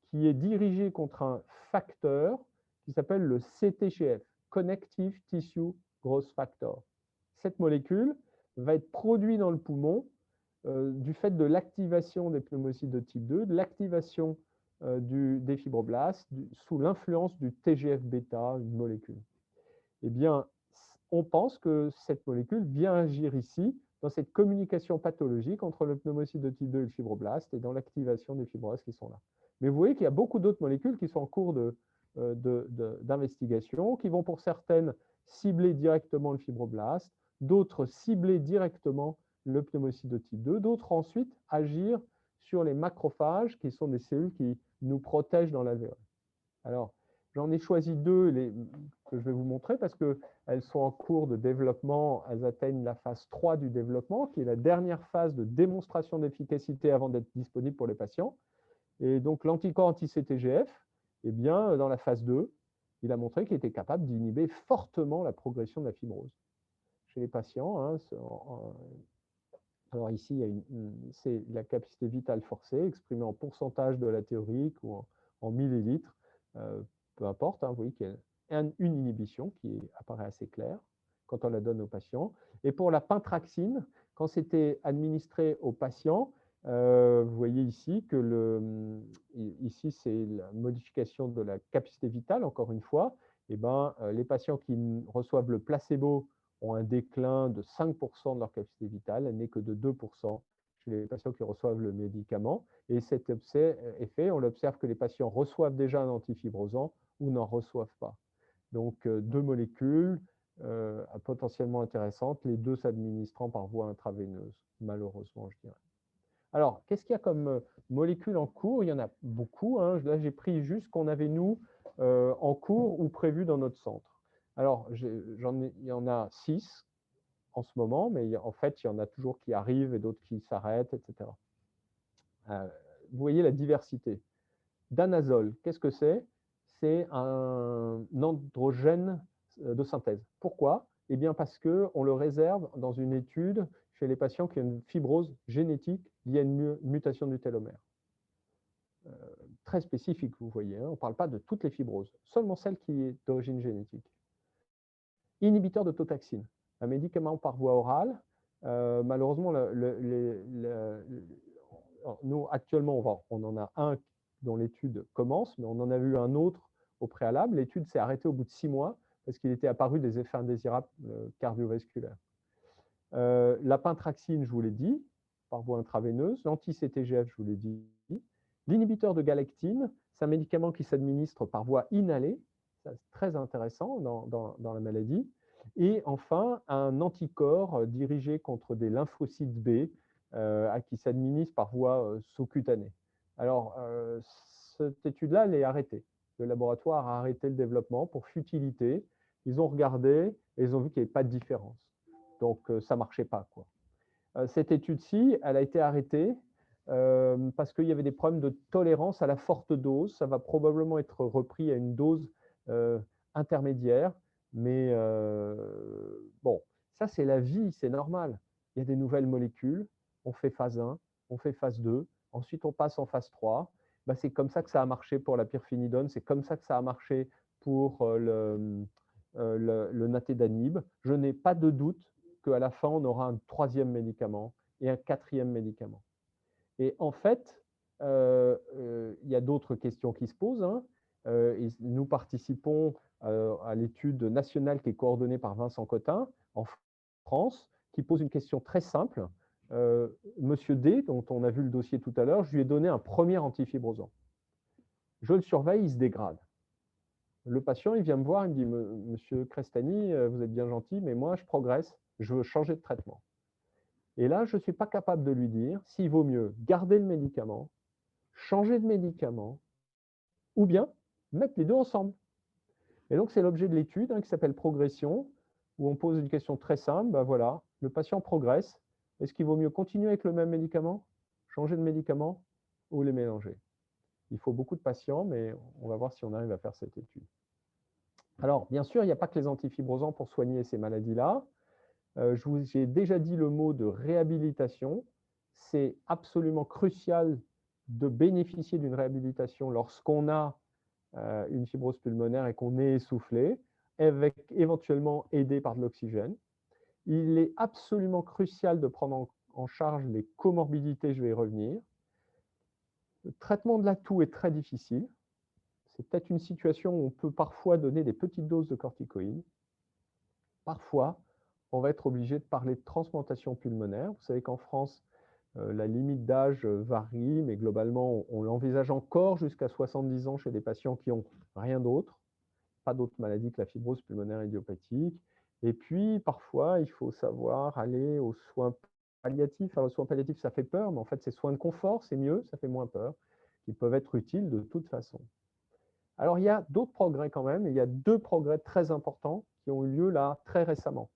qui est dirigé contre un facteur qui s'appelle le CTGF, Connective Tissue Growth Factor. Cette molécule va être produite dans le poumon du fait de l'activation des pneumocytes de type 2, de l'activation des fibroblastes sous l'influence du TGF-bêta, une molécule. Eh bien, on pense que cette molécule vient agir ici dans cette communication pathologique entre le pneumocyte de type 2 et le fibroblast et dans l'activation des fibroblastes qui sont là. Mais vous voyez qu'il y a beaucoup d'autres molécules qui sont en cours d'investigation, qui vont pour certaines cibler directement le fibroblast, d'autres cibler directement le pneumocyte de type 2, d'autres ensuite agir sur les macrophages, qui sont des cellules qui nous protègent dans l'alvéole. Alors, j'en ai choisi deux que je vais vous montrer parce qu'elles sont en cours de développement. Elles atteignent la phase 3 du développement, qui est la dernière phase de démonstration d'efficacité avant d'être disponible pour les patients. Et donc, l'anticorps anti-CTGF, dans la phase 2, il a montré qu'il était capable d'inhiber fortement la progression de la fibrose chez les patients. Alors ici, c'est la capacité vitale forcée exprimée en pourcentage de la théorique ou en millilitres. Peu importe, vous voyez qu'il y a une inhibition qui apparaît assez claire quand on la donne aux patients. Et pour la pentraxine, Quand c'était administré aux patients, vous voyez ici que ici, c'est la modification de la capacité vitale, encore une fois. Eh ben, les patients qui reçoivent le placebo ont un déclin de 5% de leur capacité vitale, elle n'est que de 2% chez les patients qui reçoivent le médicament. Et cet effet, on l'observe que les patients reçoivent déjà un antifibrosant ou n'en reçoivent pas. Donc, deux molécules potentiellement intéressantes, les deux s'administrant par voie intraveineuse, malheureusement, je dirais. Alors, qu'est-ce qu'il y a comme molécules en cours? Il y en a beaucoup. Hein. Là, j'ai pris juste ce qu'on avait, nous, en cours ou prévu dans notre centre. Alors, il y en a 6 en ce moment, mais en fait, il y en a toujours qui arrivent et d'autres qui s'arrêtent, etc. Vous voyez la diversité. Danazol, qu'est-ce que c'est? C'est un androgène de synthèse. Pourquoi? Eh bien parce qu'on le réserve dans une étude chez les patients qui ont une fibrose génétique liée à une mutation du télomère. Très spécifique, vous voyez. Hein, on ne parle pas de toutes les fibroses, seulement celle qui est d'origine génétique. Inhibiteur de tautoxine, un médicament par voie orale. Malheureusement, nous, actuellement, on en a un dont l'étude commence, mais on en a vu un autre au préalable. L'étude s'est arrêtée au bout de 6 mois parce qu'il était apparu des effets indésirables cardiovasculaires. La pentraxine, je vous l'ai dit, par voie intraveineuse. L'anti-CTGF, je vous l'ai dit. L'inhibiteur de galectine, c'est un médicament qui s'administre par voie inhalée. C'est très intéressant dans la maladie. Et enfin, un anticorps dirigé contre des lymphocytes B qui s'administre par voie sous-cutanée. Alors, cette étude-là, elle est arrêtée. Le laboratoire a arrêté le développement pour futilité. Ils ont regardé et ils ont vu qu'il n'y avait pas de différence. Donc, ça ne marchait pas, quoi. Cette étude-ci, elle a été arrêtée parce qu'il y avait des problèmes de tolérance à la forte dose. Ça va probablement être repris à une dose intermédiaire. Mais bon, ça, c'est la vie, c'est normal. Il y a des nouvelles molécules. On fait phase 1, on fait phase 2. Ensuite, on passe en phase 3. Ben, c'est comme ça que ça a marché pour la pyrphénidone. C'est comme ça que ça a marché pour le natédanib. Je n'ai pas de doute qu'à la fin, on aura un troisième médicament et un quatrième médicament. Et en fait, il y a d'autres questions qui se posent. Hein. Nous participons à l'étude nationale qui est coordonnée par Vincent Cotin en France, qui pose une question très simple. Monsieur D, dont on a vu le dossier tout à l'heure, je lui ai donné un premier antifibrosant. Je le surveille, il se dégrade. Le patient, il vient me voir, il me dit, Monsieur Crestani, vous êtes bien gentil, mais moi, je progresse, je veux changer de traitement. Et là, je ne suis pas capable de lui dire s'il vaut mieux garder le médicament, changer de médicament, ou bien mettre les deux ensemble. Et donc, c'est l'objet de l'étude qui s'appelle Progression, où on pose une question très simple. Ben voilà, le patient progresse. Est-ce qu'il vaut mieux continuer avec le même médicament, changer de médicament ou les mélanger? Il faut beaucoup de patients, mais on va voir si on arrive à faire cette étude. Alors, bien sûr, il n'y a pas que les antifibrosants pour soigner ces maladies-là. J'ai déjà dit le mot de réhabilitation. C'est absolument crucial de bénéficier d'une réhabilitation lorsqu'on a une fibrose pulmonaire et qu'on est essoufflé, avec éventuellement aidé par de l'oxygène. Il est absolument crucial de prendre en charge les comorbidités, je vais y revenir. Le traitement de la toux est très difficile. C'est peut-être une situation où on peut parfois donner des petites doses de corticoïdes. Parfois, on va être obligé de parler de transplantation pulmonaire. Vous savez qu'en France, la limite d'âge varie, mais globalement, on l'envisage encore jusqu'à 70 ans chez des patients qui n'ont rien d'autre, pas d'autres maladies que la fibrose pulmonaire idiopathique. Et puis, parfois, il faut savoir aller aux soins palliatifs. Alors, les soins palliatifs, ça fait peur, mais en fait, ces soins de confort, c'est mieux, ça fait moins peur. Ils peuvent être utiles de toute façon. Alors, il y a d'autres progrès quand même. Il y a 2 progrès très importants qui ont eu lieu là très récemment.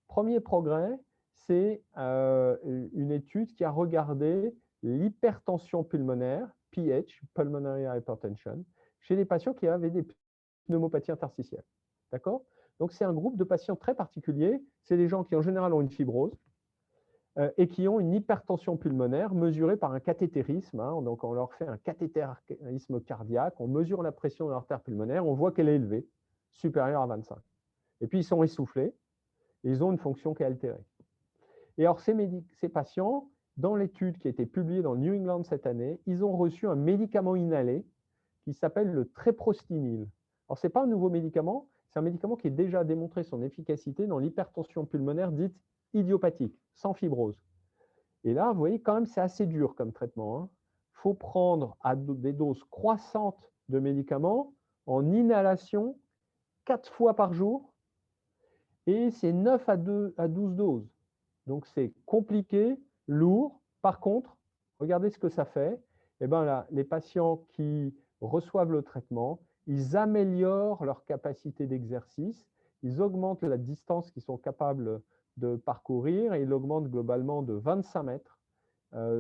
Premier progrès, c'est une étude qui a regardé l'hypertension pulmonaire, PH, Pulmonary Hypertension, chez les patients qui avaient des pneumopathies interstitielles. D'accord? Donc, c'est un groupe de patients très particulier. C'est des gens qui, en général, ont une fibrose et qui ont une hypertension pulmonaire mesurée par un cathétérisme. Hein. Donc, on leur fait un cathétérisme cardiaque, on mesure la pression de l'artère pulmonaire, on voit qu'elle est élevée, supérieure à 25. Et puis, ils sont essoufflés. Et ils ont une fonction qui est altérée. Et alors, ces patients, dans l'étude qui a été publiée dans le New England cette année, ils ont reçu un médicament inhalé qui s'appelle le treprostinil. Alors, ce n'est pas un nouveau médicament, c'est un médicament qui a déjà démontré son efficacité dans l'hypertension pulmonaire dite idiopathique, sans fibrose. Et là, vous voyez, quand même, c'est assez dur comme traitement. Il faut prendre à des doses croissantes de médicaments en inhalation 4 fois par jour, et c'est 9 à 12 doses. Donc, c'est compliqué, lourd. Par contre, regardez ce que ça fait. Eh ben là, les patients qui reçoivent le traitement, ils améliorent leur capacité d'exercice, ils augmentent la distance qu'ils sont capables de parcourir et ils augmentent globalement de 25 mètres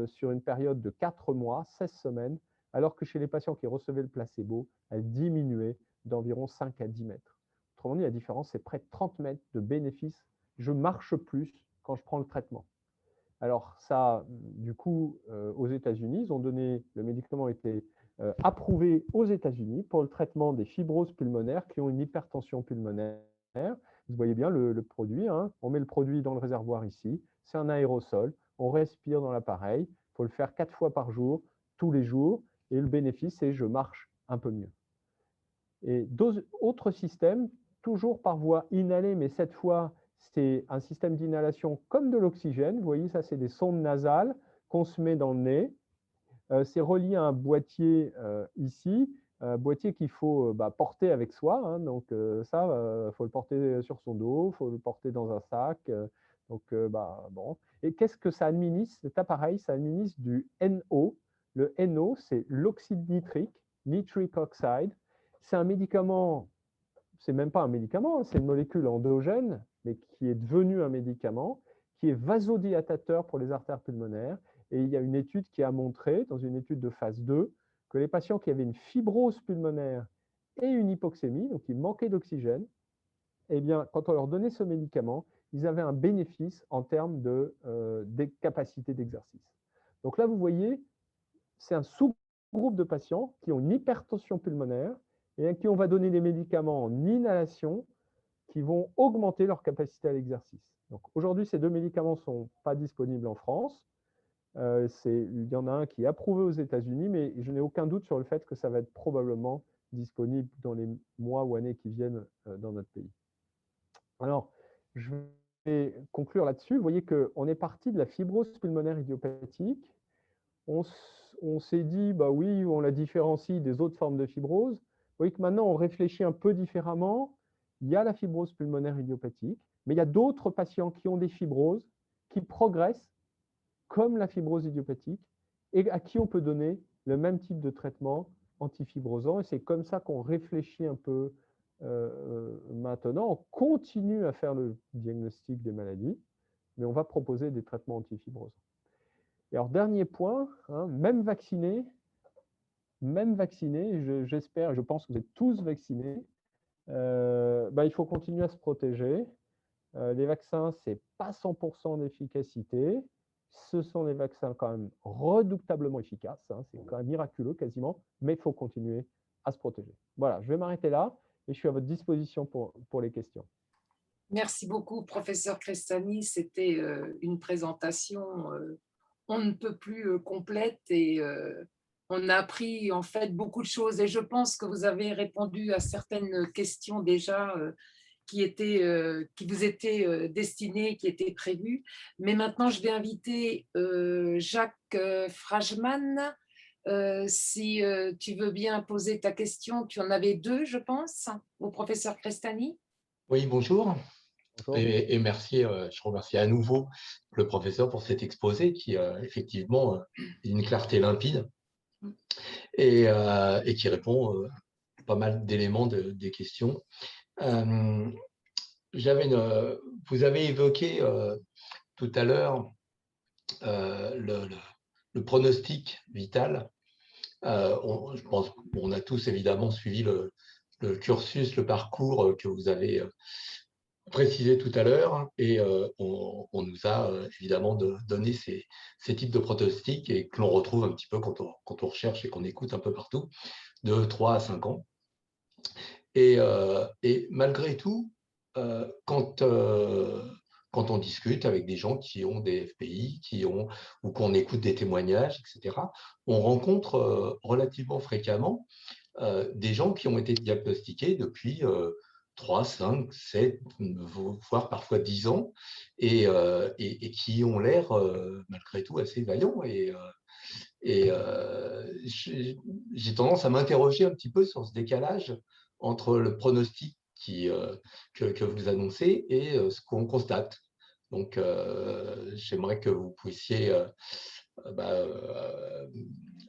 sur une période de 4 mois, 16 semaines, alors que chez les patients qui recevaient le placebo, elle diminuait d'environ 5 à 10 mètres. Autrement dit, la différence, c'est près de 30 mètres de bénéfice. Je marche plus quand je prends le traitement. Alors ça, du coup, aux États-Unis, ils ont donné, le médicament a été approuvé aux États-Unis pour le traitement des fibroses pulmonaires qui ont une hypertension pulmonaire. Vous voyez bien le produit, hein. On met le produit dans le réservoir ici, c'est un aérosol, on respire dans l'appareil, il faut le faire 4 fois par jour, tous les jours, et le bénéfice, c'est je marche un peu mieux. Et autres systèmes, toujours par voie inhalée, mais cette fois, c'est un système d'inhalation comme de l'oxygène. Vous voyez, ça, c'est des sondes nasales qu'on se met dans le nez. C'est relié à un boîtier ici, un boîtier qu'il faut porter avec soi. Hein, donc ça, il faut le porter sur son dos, il faut le porter dans un sac. Bon. Et qu'est-ce que ça administre? Cet appareil, ça administre du NO. Le NO, c'est l'oxyde nitrique, nitric oxide. C'est un médicament, c'est même pas un médicament, c'est une molécule endogène, mais qui est devenue un médicament, qui est vasodilatateur pour les artères pulmonaires. Et il y a une étude qui a montré, dans une étude de phase 2, que les patients qui avaient une fibrose pulmonaire et une hypoxémie, donc ils manquaient d'oxygène, eh bien, quand on leur donnait ce médicament, ils avaient un bénéfice en termes de capacité d'exercice. Donc là, vous voyez, c'est un sous-groupe de patients qui ont une hypertension pulmonaire et à qui on va donner des médicaments en inhalation qui vont augmenter leur capacité à l'exercice. Donc aujourd'hui, ces deux médicaments ne sont pas disponibles en France. Il y en a un qui est approuvé aux États-Unis, mais je n'ai aucun doute sur le fait que ça va être probablement disponible dans les mois ou années qui viennent dans notre pays. Alors, je vais conclure là-dessus. Vous voyez qu'on est parti de la fibrose pulmonaire idiopathique. On s'est dit, bah oui, on la différencie des autres formes de fibrose. Vous voyez que maintenant, on réfléchit un peu différemment. Il y a la fibrose pulmonaire idiopathique, mais il y a d'autres patients qui ont des fibroses, qui progressent, comme la fibrose idiopathique, et à qui on peut donner le même type de traitement antifibrosant. Et c'est comme ça qu'on réfléchit un peu maintenant. On continue à faire le diagnostic des maladies, mais on va proposer des traitements antifibrosants. Et alors, dernier point, hein, même vacciné, j'espère, je pense que vous êtes tous vaccinés, il faut continuer à se protéger. Les vaccins, ce n'est pas 100% d'efficacité. Ce sont des vaccins quand même redoutablement efficaces. Hein, c'est quand même miraculeux quasiment, mais il faut continuer à se protéger. Voilà, je vais m'arrêter là et je suis à votre disposition pour les questions. Merci beaucoup, professeur Crestani. C'était une présentation on ne peut plus complète et on a appris en fait beaucoup de choses. Et je pense que vous avez répondu à certaines questions déjà qui vous étaient destinées, qui étaient prévues. Mais maintenant, je vais inviter Jacques Frajman. Si tu veux bien poser ta question, tu en avais deux, je pense, au professeur Crestani. Oui, bonjour. Bonjour. Et merci, je remercie à nouveau le professeur pour cet exposé qui, effectivement, est d'une clarté limpide et qui répond pas mal d'éléments des questions. Vous avez évoqué tout à l'heure le pronostic vital. Je pense qu'on a tous évidemment suivi le cursus, le parcours que vous avez précisé tout à l'heure et on nous a évidemment donné ces types de pronostics et que l'on retrouve un petit peu quand on recherche et qu'on écoute un peu partout, de 3 à 5 ans. Et malgré tout, quand quand on discute avec des gens qui ont des FPI, ou qu'on écoute des témoignages, etc., on rencontre relativement fréquemment des gens qui ont été diagnostiqués depuis 3, 5, 7, voire parfois 10 ans, et qui ont l'air malgré tout assez vaillants. J'ai tendance à m'interroger un petit peu sur ce décalage entre le pronostic que vous annoncez et ce qu'on constate. Donc, j'aimerais que vous puissiez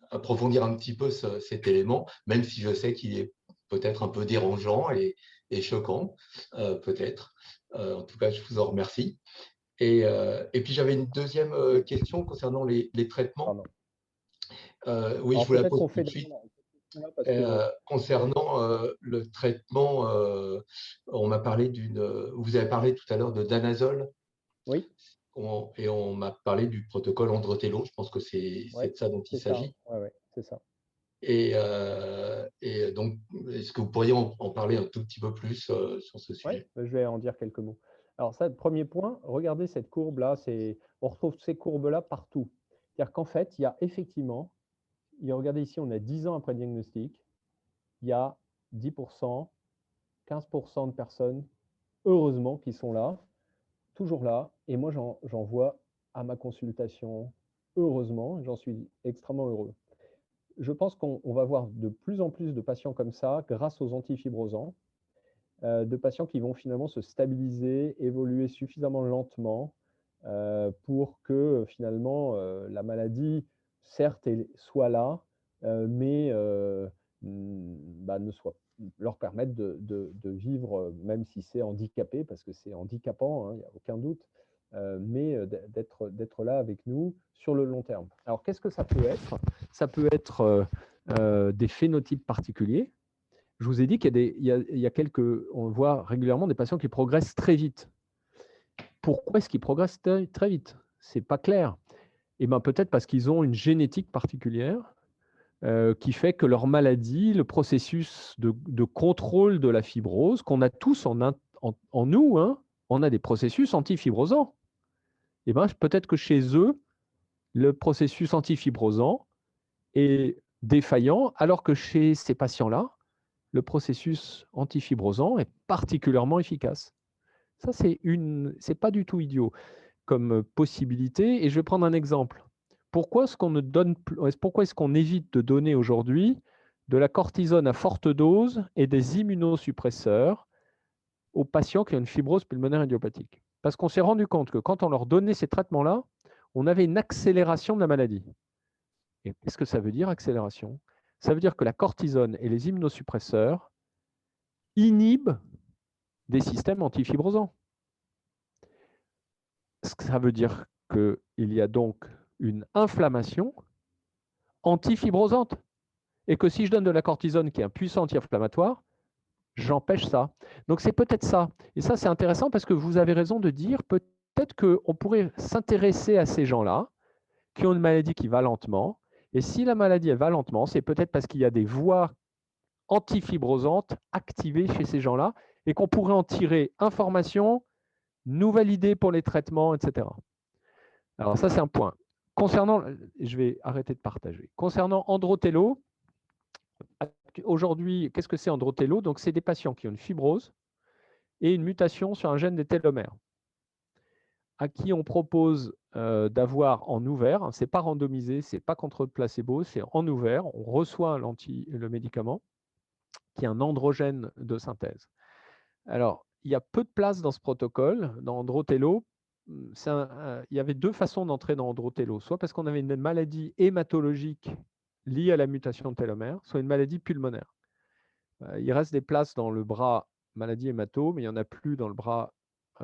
approfondir un petit peu cet élément, même si je sais qu'il est peut-être un peu dérangeant et choquant, peut-être. En tout cas, je vous en remercie. Et puis, j'avais une deuxième question concernant les traitements. Pardon. Oui, Alors je vous la peut-être pose qu'on tout fait de suite. parce que Concernant le traitement, on m'a parlé vous avez parlé tout à l'heure de danazol, oui, et on m'a parlé du protocole Androtello. Je pense que c'est ouais, de ça dont il c'est ça. s'agit. Ouais, c'est ça. Et donc, est-ce que vous pourriez en parler un tout petit peu plus sur ce Ouais, sujet? je vais en dire quelques mots. Alors ça, premier point, regardez cette courbe-là, on retrouve ces courbes-là partout. C'est-à-dire qu'en fait, il y a effectivement, regardez ici, on a 10 ans après diagnostic, il y a 10%, 15% de personnes, heureusement, qui sont là, toujours là, et moi j'en vois à ma consultation, heureusement, j'en suis extrêmement heureux. Je pense qu'on va voir de plus en plus de patients comme ça grâce aux antifibrosants, de patients qui vont finalement se stabiliser, évoluer suffisamment lentement pour que finalement la maladie, certes, soit là, mais ne soit, leur permettre de vivre, même si c'est handicapé, parce que c'est handicapant, il n'y a aucun doute, mais d'être là avec nous sur le long terme. Alors, qu'est-ce que ça peut être? Ça peut être des phénotypes particuliers. Je vous ai dit qu'il y a on voit régulièrement des patients qui progressent très vite. Pourquoi est-ce qu'ils progressent très vite? C'est pas clair. Et ben peut-être parce qu'ils ont une génétique particulière qui fait que leur maladie, le processus de contrôle de la fibrose, qu'on a tous en nous, hein, on a des processus antifibrosants. Et ben peut-être que chez eux, le processus antifibrosant est défaillant, alors que chez ces patients-là, le processus antifibrosant est particulièrement efficace. Ça, c'est pas du tout idiot comme possibilité. Et je vais prendre un exemple. Pourquoi est-ce qu'on évite de donner aujourd'hui de la cortisone à forte dose et des immunosuppresseurs aux patients qui ont une fibrose pulmonaire idiopathique? Parce qu'on s'est rendu compte que quand on leur donnait ces traitements-là, on avait une accélération de la maladie. Et qu'est-ce que ça veut dire, accélération? Ça veut dire que la cortisone et les immunosuppresseurs inhibent des systèmes antifibrosants. Ça veut dire qu'il y a donc une inflammation antifibrosante et que si je donne de la cortisone qui est un puissant anti-inflammatoire, j'empêche ça. Donc c'est peut-être ça. Et ça, c'est intéressant parce que vous avez raison de dire peut-être qu'on pourrait s'intéresser à ces gens-là qui ont une maladie qui va lentement. Et si la maladie elle va lentement, c'est peut-être parce qu'il y a des voies antifibrosantes activées chez ces gens-là et qu'on pourrait en tirer information, nouvelle idée pour les traitements, etc. Alors ça, c'est un point. Concernant, je vais arrêter de partager. Concernant Androtello, aujourd'hui, qu'est-ce que c'est Androtello? Donc, c'est des patients qui ont une fibrose et une mutation sur un gène des télomères, à qui on propose d'avoir en ouvert, ce n'est pas randomisé, ce n'est pas contre placebo, c'est en ouvert, on reçoit le médicament, qui est un androgène de synthèse. Alors, il y a peu de place dans ce protocole, dans Androtello. Il y avait deux façons d'entrer dans Androtello, soit parce qu'on avait une maladie hématologique liée à la mutation de télomère, soit une maladie pulmonaire. Il reste des places dans le bras maladie hémato, mais il n'y en a plus dans le bras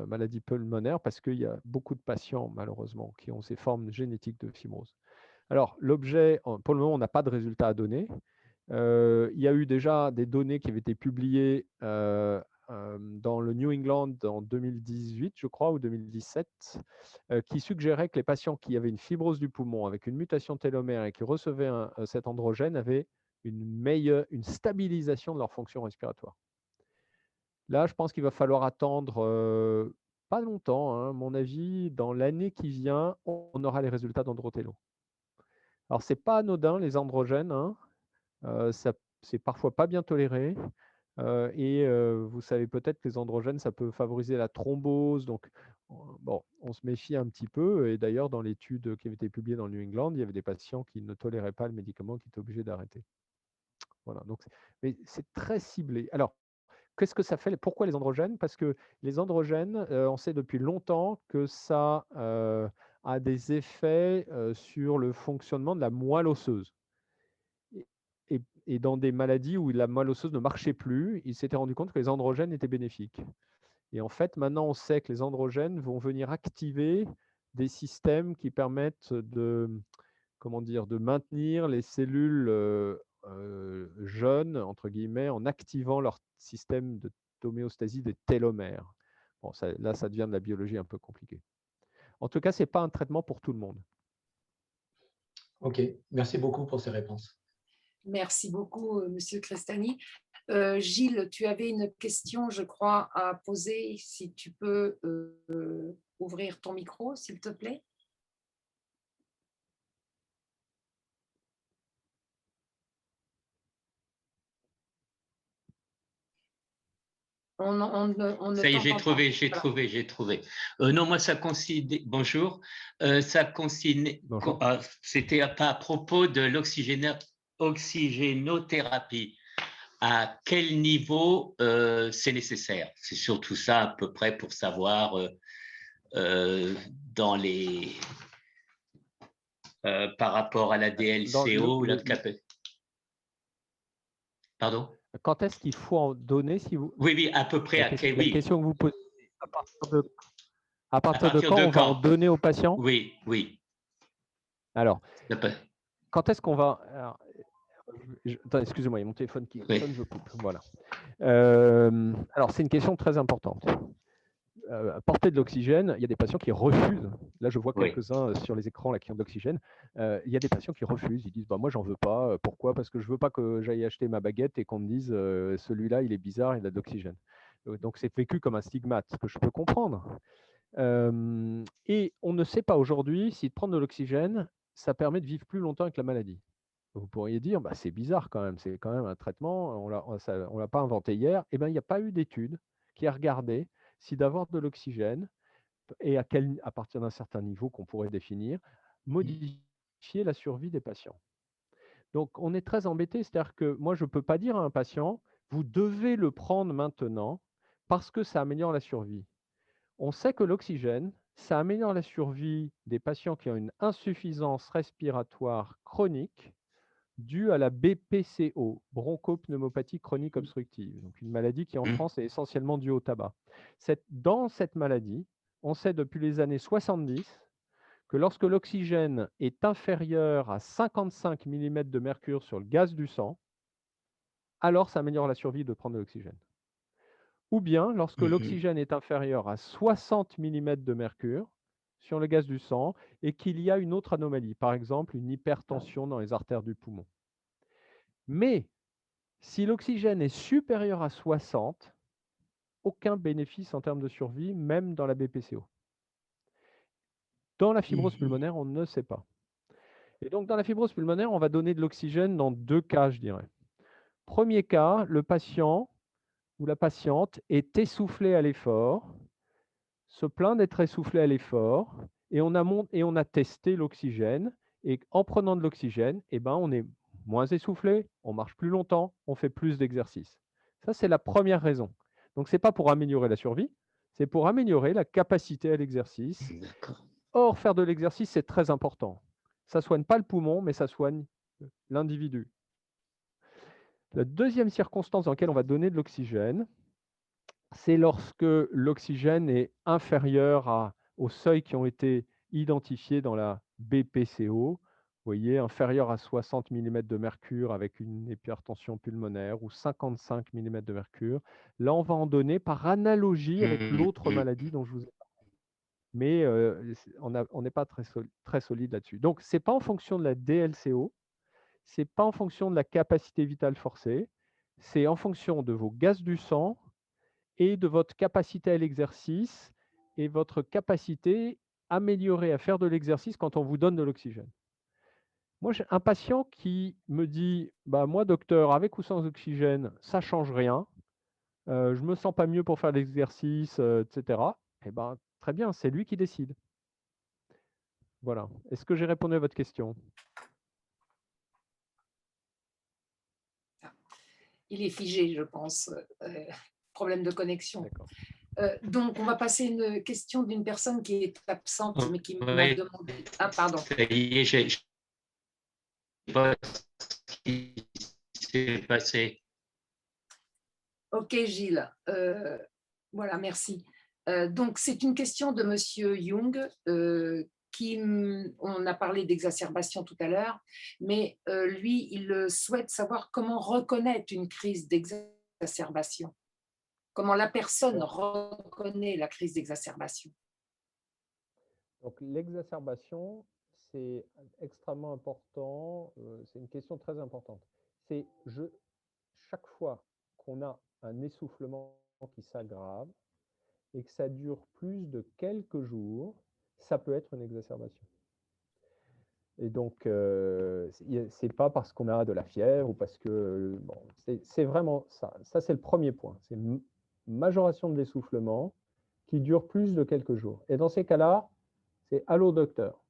maladie pulmonaire parce qu'il y a beaucoup de patients, malheureusement, qui ont ces formes génétiques de fibrose. Alors, l'objet, pour le moment, on n'a pas de résultat à donner. Il y a eu déjà des données qui avaient été publiées dans le New England en 2018, je crois, ou 2017, qui suggérait que les patients qui avaient une fibrose du poumon avec une mutation télomère et qui recevaient cet androgène avaient une stabilisation de leur fonction respiratoire. Là, je pense qu'il va falloir attendre pas longtemps, hein, à mon avis, dans l'année qui vient, on aura les résultats d'Androthello. Alors, c'est pas anodin, les androgènes, hein, ça c'est parfois pas bien toléré. Et vous savez peut-être que les androgènes, ça peut favoriser la thrombose. Donc, bon, on se méfie un petit peu. Et d'ailleurs, dans l'étude qui avait été publiée dans le New England, il y avait des patients qui ne toléraient pas le médicament, qui étaient obligés d'arrêter. Voilà. Donc, mais c'est très ciblé. Alors, qu'est-ce que ça fait? Pourquoi les androgènes? Parce que les androgènes, on sait depuis longtemps que ça a des effets sur le fonctionnement de la moelle osseuse. Et, et dans des maladies où la moelle osseuse ne marchait plus, ils s'étaient rendu compte que les androgènes étaient bénéfiques. Et en fait, maintenant, on sait que les androgènes vont venir activer des systèmes qui permettent de, comment dire, de maintenir les cellules jeunes, entre guillemets, en activant leur système d'homéostasie des télomères. Bon, là, ça devient de la biologie un peu compliquée. En tout cas, ce n'est pas un traitement pour tout le monde. Ok, merci beaucoup pour ces réponses. Merci beaucoup, Monsieur Crestani. Gilles, tu avais une question, je crois, à poser. Si tu peux ouvrir ton micro, s'il te plaît. On ne Ça y est, t'entend pas. j'ai trouvé. Non, moi, ça coïncide. Bonjour. Ça coïncide. Bonjour. C'était pas à propos de l'oxygénothérapie. À quel niveau c'est nécessaire? C'est surtout ça à peu près pour savoir dans les par rapport à la DLCO ou la capacité. Pardon? Quand est-ce qu'il faut en donner si vous... Oui, à peu près à quel... La question que vous posez, à partir de quand on va en donner aux patients? Oui. Alors, quand est-ce qu'on va... Attends, excusez-moi, il y a mon téléphone qui sonne, je coupe. Voilà. Alors, c'est une question très importante. Porter de l'oxygène, il y a des patients qui refusent. Là, je vois quelques-uns sur les écrans là, qui ont de l'oxygène. Il y a des patients qui refusent. Ils disent bah, moi, j'en veux pas. Pourquoi? Parce que je veux pas que j'aille acheter ma baguette et qu'on me dise celui-là, il est bizarre, il a de l'oxygène. Donc, c'est vécu comme un stigmate, ce que je peux comprendre. Et on ne sait pas aujourd'hui si prendre de l'oxygène, ça permet de vivre plus longtemps avec la maladie. Vous pourriez dire bah, c'est bizarre quand même, c'est quand même un traitement, on ne l'a pas inventé hier. Eh bien, il n'y a pas eu d'étude qui a regardé si d'avoir de l'oxygène et à partir d'un certain niveau qu'on pourrait définir, modifier la survie des patients. Donc, on est très embêté, c'est-à-dire que moi, je ne peux pas dire à un patient, vous devez le prendre maintenant parce que ça améliore la survie. On sait que l'oxygène, ça améliore la survie des patients qui ont une insuffisance respiratoire chronique due à la BPCO, bronchopneumopathie chronique obstructive, donc une maladie qui en France est essentiellement due au tabac. Dans cette maladie, on sait depuis les années 70 que lorsque l'oxygène est inférieur à 55 mm de mercure sur le gaz du sang, alors ça améliore la survie de prendre de l'oxygène. Ou bien lorsque l'oxygène est inférieur à 60 mm de mercure sur le gaz du sang et qu'il y a une autre anomalie, par exemple une hypertension dans les artères du poumon. Mais si l'oxygène est supérieur à 60, aucun bénéfice en termes de survie, même dans la BPCO. Dans la fibrose pulmonaire, on ne sait pas. Et donc, dans la fibrose pulmonaire, on va donner de l'oxygène dans 2 cas, je dirais. Premier cas, le patient ou la patiente est essoufflé à l'effort, se plaint d'être essoufflé à l'effort, et on a testé l'oxygène, et en prenant de l'oxygène, eh ben, on est moins essoufflé, on marche plus longtemps, on fait plus d'exercices. Ça, c'est la première raison. Donc, ce n'est pas pour améliorer la survie, c'est pour améliorer la capacité à l'exercice. Or, faire de l'exercice, c'est très important. Ça ne soigne pas le poumon, mais ça soigne l'individu. La deuxième circonstance dans laquelle on va donner de l'oxygène, c'est lorsque l'oxygène est inférieur aux seuils qui ont été identifiés dans la BPCO. Vous voyez, inférieur à 60 mm de mercure avec une hypertension pulmonaire ou 55 mm de mercure. Là, on va en donner par analogie avec l'autre maladie dont je vous ai parlé. Mais on n'est pas très solide là-dessus. Donc, ce n'est pas en fonction de la DLCO, ce n'est pas en fonction de la capacité vitale forcée, c'est en fonction de vos gaz du sang et de votre capacité à l'exercice et votre capacité améliorée à faire de l'exercice quand on vous donne de l'oxygène. Moi, j'ai un patient qui me dit, bah, moi, docteur, avec ou sans oxygène, ça ne change rien. Je ne me sens pas mieux pour faire l'exercice, etc. Eh ben, très bien, c'est lui qui décide. Voilà. Est-ce que j'ai répondu à votre question? Il est figé, je pense. Problème de connexion. D'accord. Donc, on va passer une question d'une personne qui est absente, mais qui m'a Oui, demandé… Ah, pardon. ça y est, je sais pas ce qui s'est passé. Ok, Gilles. Voilà, merci. Donc, c'est une question de Monsieur Young, on a parlé d'exacerbation tout à l'heure, mais lui, il souhaite savoir comment reconnaître une crise d'exacerbation. Comment la personne reconnaît la crise d'exacerbation. Donc l'exacerbation, c'est extrêmement important, c'est une question très importante. C'est chaque fois qu'on a un essoufflement qui s'aggrave et que ça dure plus de quelques jours, ça peut être une exacerbation. Et donc, c'est pas parce qu'on a de la fièvre ou parce que… Bon, c'est vraiment ça. Ça, c'est le premier point. C'est une majoration de l'essoufflement qui dure plus de quelques jours. Et dans ces cas-là, c'est allô docteur.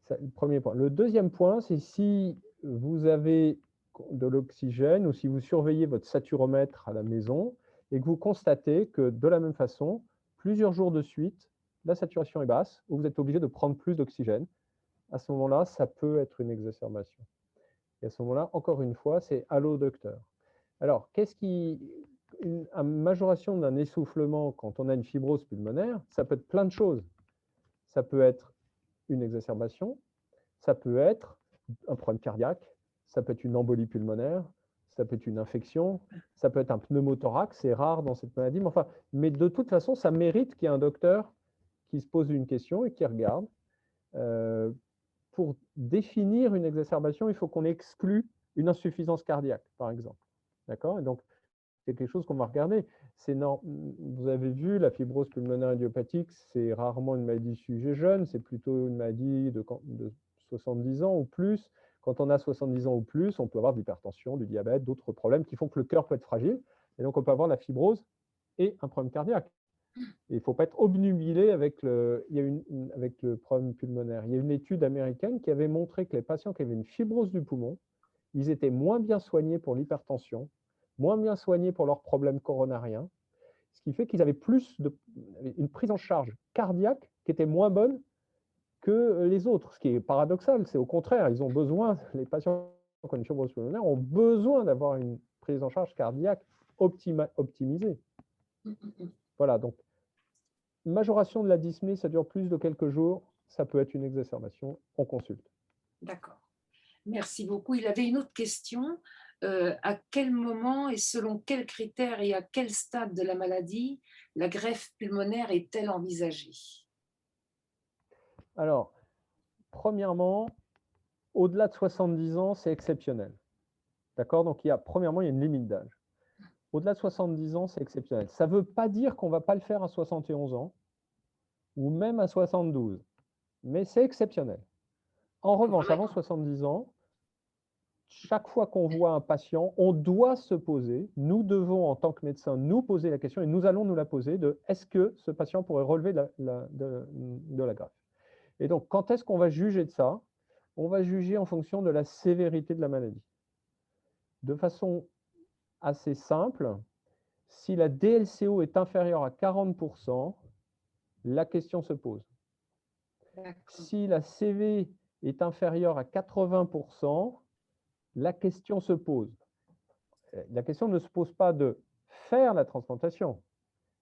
C'est le premier point. Le deuxième point, c'est si vous avez de l'oxygène ou si vous surveillez votre saturomètre à la maison et que vous constatez que de la même façon, plusieurs jours de suite, la saturation est basse ou vous êtes obligé de prendre plus d'oxygène. À ce moment-là, ça peut être une exacerbation. Et à ce moment-là, encore une fois, c'est allô docteur. Alors, une majoration d'un essoufflement quand on a une fibrose pulmonaire, ça peut être plein de choses. Ça peut être une exacerbation, ça peut être un problème cardiaque, ça peut être une embolie pulmonaire, ça peut être une infection, ça peut être un pneumothorax, c'est rare dans cette maladie, mais de toute façon, ça mérite qu'il y ait un docteur qui se pose une question et qui regarde. Pour définir une exacerbation, il faut qu'on exclue une insuffisance cardiaque, par exemple. D'accord? Et donc, c'est quelque chose qu'on va regarder. Vous avez vu, la fibrose pulmonaire idiopathique, c'est rarement une maladie sujet jeune, c'est plutôt une maladie de 70 ans ou plus. Quand on a 70 ans ou plus, on peut avoir de l'hypertension, du diabète, d'autres problèmes qui font que le cœur peut être fragile. Et donc, on peut avoir la fibrose et un problème cardiaque. Et il ne faut pas être obnubilé avec le problème pulmonaire. Il y a une étude américaine qui avait montré que les patients qui avaient une fibrose du poumon, ils étaient moins bien soignés pour l'hypertension, moins bien soignés pour leurs problèmes coronariens, ce qui fait qu'ils avaient une prise en charge cardiaque qui était moins bonne que les autres, ce qui est paradoxal. C'est au contraire, les patients qui ont une fibrose pulmonaire ont besoin d'avoir une prise en charge cardiaque optimisée. Voilà, donc majoration de la dyspnée, ça dure plus de quelques jours, ça peut être une exacerbation, on consulte. D'accord. Merci beaucoup. Il avait une autre question. À quel moment et selon quels critères et à quel stade de la maladie la greffe pulmonaire est-elle envisagée? Alors, premièrement, au-delà de 70 ans, c'est exceptionnel. D'accord? Donc, premièrement, il y a une limite d'âge. Au-delà de 70 ans, c'est exceptionnel. Ça ne veut pas dire qu'on ne va pas le faire à 71 ans ou même à 72, mais c'est exceptionnel. En revanche, avant 70 ans, chaque fois qu'on voit un patient, on doit se poser, nous devons en tant que médecin nous poser la question et nous allons nous la poser de est-ce que ce patient pourrait relever de la greffe? Et donc, quand est-ce qu'on va juger de ça? On va juger en fonction de la sévérité de la maladie. De façon assez simple, si la DLCO est inférieure à 40%, la question se pose. Si la CV est inférieure à 80%, la question se pose. La question ne se pose pas de faire la transplantation.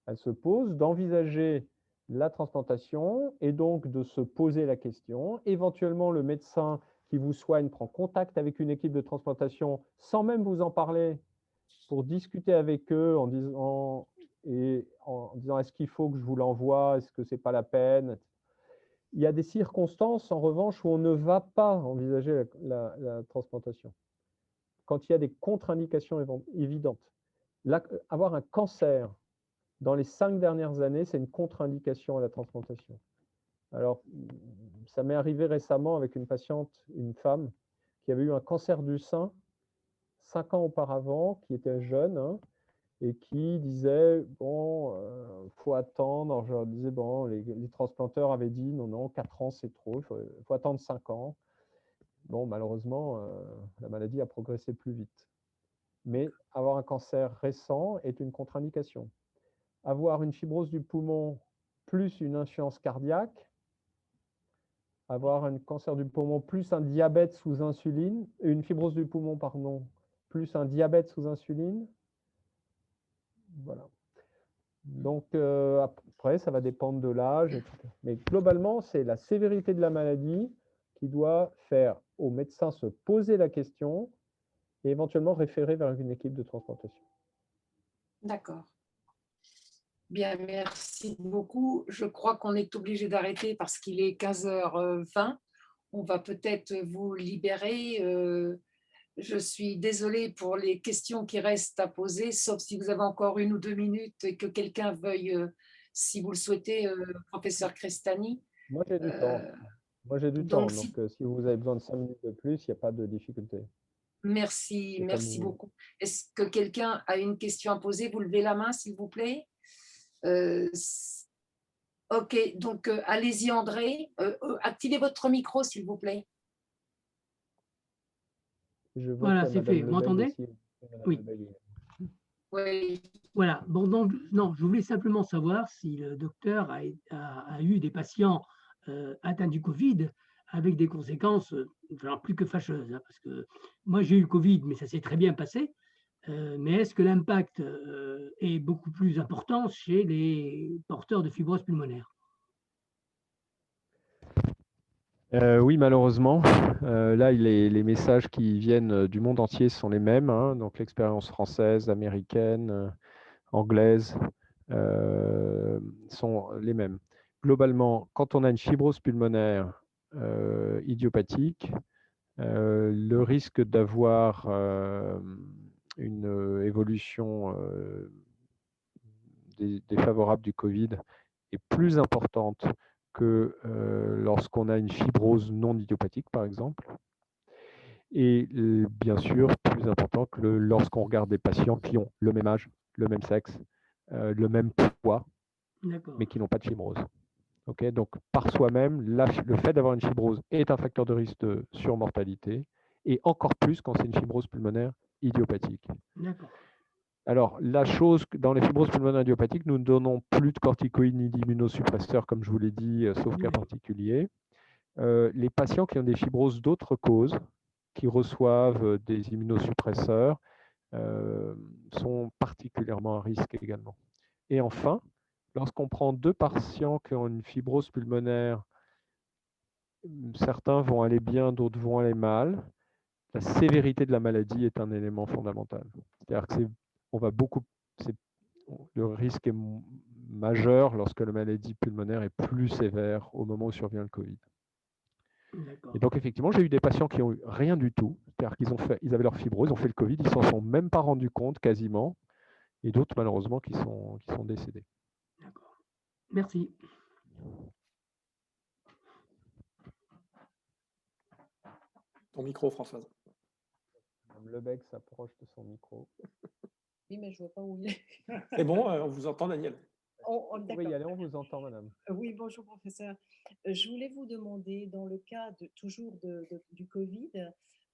Elle se pose d'envisager la transplantation et donc de se poser la question. Éventuellement, le médecin qui vous soigne prend contact avec une équipe de transplantation sans même vous en parler pour discuter avec eux en disant est-ce qu'il faut que je vous l'envoie, est-ce que ce n'est pas la peine. Il y a des circonstances, en revanche, où on ne va pas envisager la transplantation. Quand il y a des contre-indications évidentes. Avoir un cancer Dans les 5 dernières années, c'est une contre-indication à la transplantation. Alors, ça m'est arrivé récemment avec une patiente, une femme, qui avait eu un cancer du sein 5 ans auparavant, qui était jeune, hein, et qui disait, bon, faut attendre. Alors, je leur disais, bon, les transplanteurs avaient dit, non, non, 4 ans, c'est trop, il faut attendre 5 ans. Bon, malheureusement, la maladie a progressé plus vite. Mais avoir un cancer récent est une contre-indication. Avoir une fibrose du poumon plus une insuffisance cardiaque, avoir un cancer du poumon plus un diabète sous insuline, une fibrose du poumon, pardon, plus un diabète sous insuline. Voilà. Donc, après, ça va dépendre de l'âge, etc. Mais globalement, c'est la sévérité de la maladie qui doit faire au médecin se poser la question et éventuellement référer vers une équipe de transplantation. D'accord. Bien, merci beaucoup. Je crois qu'on est obligé d'arrêter parce qu'il est 15h20. On va peut-être vous libérer. Je suis désolée pour les questions qui restent à poser, sauf si vous avez encore 1 ou 2 minutes et que quelqu'un veuille, si vous le souhaitez, professeur Crestani. Moi, j'ai du temps. Moi, j'ai du temps. Donc, Donc, si vous avez besoin de 5 minutes de plus, il n'y a pas de difficulté. merci, C'est comme merci vous voulez. beaucoup. Est-ce que quelqu'un a une question à poser? Vous levez la main, s'il vous plaît. Ok, donc allez-y, André. Activez votre micro, s'il vous plaît. Je vois Voilà, qu'il y a c'est fait. Madame Vous Lebel m'entendez? aussi. Madame Oui. Lebel. Oui. Voilà. Bon, donc, non, je voulais simplement savoir si le docteur a eu des patients atteints du Covid avec des conséquences enfin, plus que fâcheuses. Hein, parce que moi, j'ai eu le Covid, mais ça s'est très bien passé. Mais est-ce que l'impact est beaucoup plus important chez les porteurs de fibrose pulmonaire? Oui, malheureusement. Là, les messages qui viennent du monde entier sont les mêmes. Hein, donc, l'expérience française, américaine, anglaise sont les mêmes. Globalement, quand on a une fibrose pulmonaire idiopathique, le risque d'avoir une évolution défavorable du Covid est plus importante que lorsqu'on a une fibrose non idiopathique, par exemple. Et bien sûr, plus important que lorsqu'on regarde des patients qui ont le même âge, le même sexe, le même poids, mais qui n'ont pas de fibrose. Okay, donc, par soi-même, le fait d'avoir une fibrose est un facteur de risque de surmortalité, et encore plus quand c'est une fibrose pulmonaire idiopathique. Alors, la chose, dans les fibroses pulmonaires idiopathiques, nous ne donnons plus de corticoïdes ni d'immunosuppresseurs, comme je vous l'ai dit, sauf cas particulier. Les patients qui ont des fibroses d'autres causes, qui reçoivent des immunosuppresseurs, sont particulièrement à risque également. Et enfin, lorsqu'on prend 2 patients qui ont une fibrose pulmonaire, certains vont aller bien, d'autres vont aller mal. La sévérité de la maladie est un élément fondamental. C'est-à-dire que le risque est majeur lorsque la maladie pulmonaire est plus sévère au moment où survient le Covid. Et donc, effectivement, j'ai eu des patients qui n'ont eu rien du tout. C'est-à-dire qu'ils avaient leur fibrose, ils ont fait le Covid, ils ne s'en sont même pas rendus compte quasiment. Et d'autres, malheureusement, qui sont décédés. D'accord. Merci. Ton micro, Françoise. Mme Lebec s'approche de son micro. Oui, mais je ne vois pas où il est. C'est bon, on vous entend, Daniel. Vous pouvez y aller, on vous entend, madame. Oui, bonjour, professeur. Je voulais vous demander, dans le cas du Covid,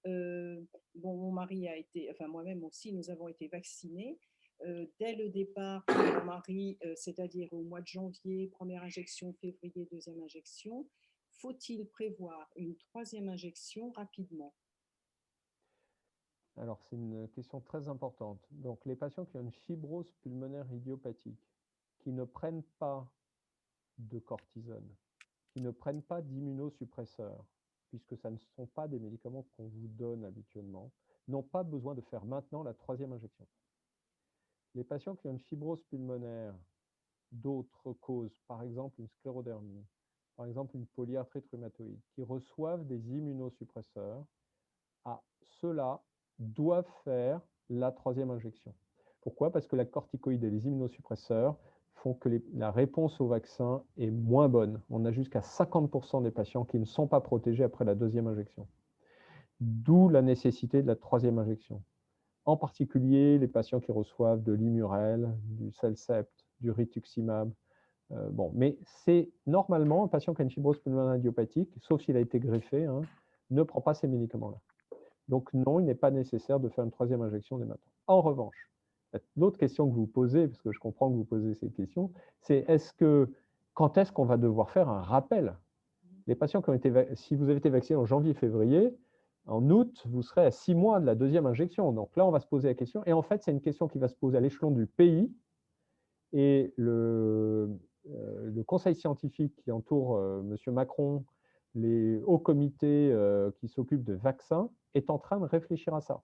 bon, mon mari a été, enfin moi-même aussi, nous avons été vaccinés. Dès le départ, mon mari, c'est-à-dire au mois de janvier, première injection, février, deuxième injection, faut-il prévoir une troisième injection rapidement? Alors, c'est une question très importante. Donc, les patients qui ont une fibrose pulmonaire idiopathique, qui ne prennent pas de cortisone, qui ne prennent pas d'immunosuppresseurs, puisque ça ne sont pas des médicaments qu'on vous donne habituellement, n'ont pas besoin de faire maintenant la troisième injection. Les patients qui ont une fibrose pulmonaire d'autres causes, par exemple une sclérodermie, par exemple une polyarthrite rhumatoïde, qui reçoivent des immunosuppresseurs, ceux-là doivent faire la troisième injection. Pourquoi? Parce que la corticoïde et les immunosuppresseurs font que la réponse au vaccin est moins bonne. On a jusqu'à 50% des patients qui ne sont pas protégés après la deuxième injection. D'où la nécessité de la troisième injection. En particulier, les patients qui reçoivent de l'Immurel, du Cellcept, du Rituximab. Bon, mais c'est normalement un patient qui a une fibrose pulmonaire idiopathique, sauf s'il a été greffé, hein, ne prend pas ces médicaments-là. Donc non, il n'est pas nécessaire de faire une troisième injection dès maintenant. En revanche, l'autre question que vous posez, parce que je comprends que vous posez ces questions, c'est quand est-ce qu'on va devoir faire un rappel? Les patients qui ont été, si vous avez été vacciné en janvier-février, en août, vous serez à 6 mois de la deuxième injection. Donc là, on va se poser la question. Et en fait, c'est une question qui va se poser à l'échelon du pays. Et le conseil scientifique qui entoure M. Macron, les hauts comités qui s'occupent de vaccins, est en train de réfléchir à ça.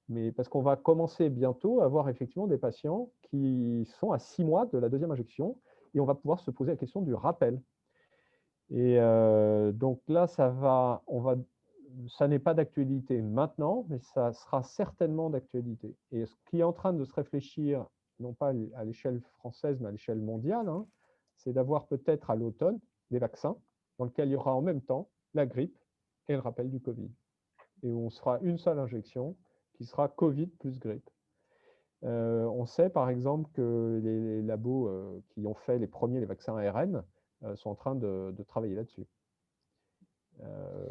Mais parce qu'on va commencer bientôt à avoir effectivement des patients qui sont à 6 mois de la deuxième injection et on va pouvoir se poser la question du rappel. Et donc là, ça n'est pas d'actualité maintenant, mais ça sera certainement d'actualité. Et ce qui est en train de se réfléchir, non pas à l'échelle française, mais à l'échelle mondiale, hein, c'est d'avoir peut-être à l'automne des vaccins dans lesquels il y aura en même temps la grippe et le rappel du Covid. Et où on sera une seule injection qui sera Covid plus grippe. On sait par exemple que les labos qui ont fait les vaccins ARN sont en train de travailler là-dessus.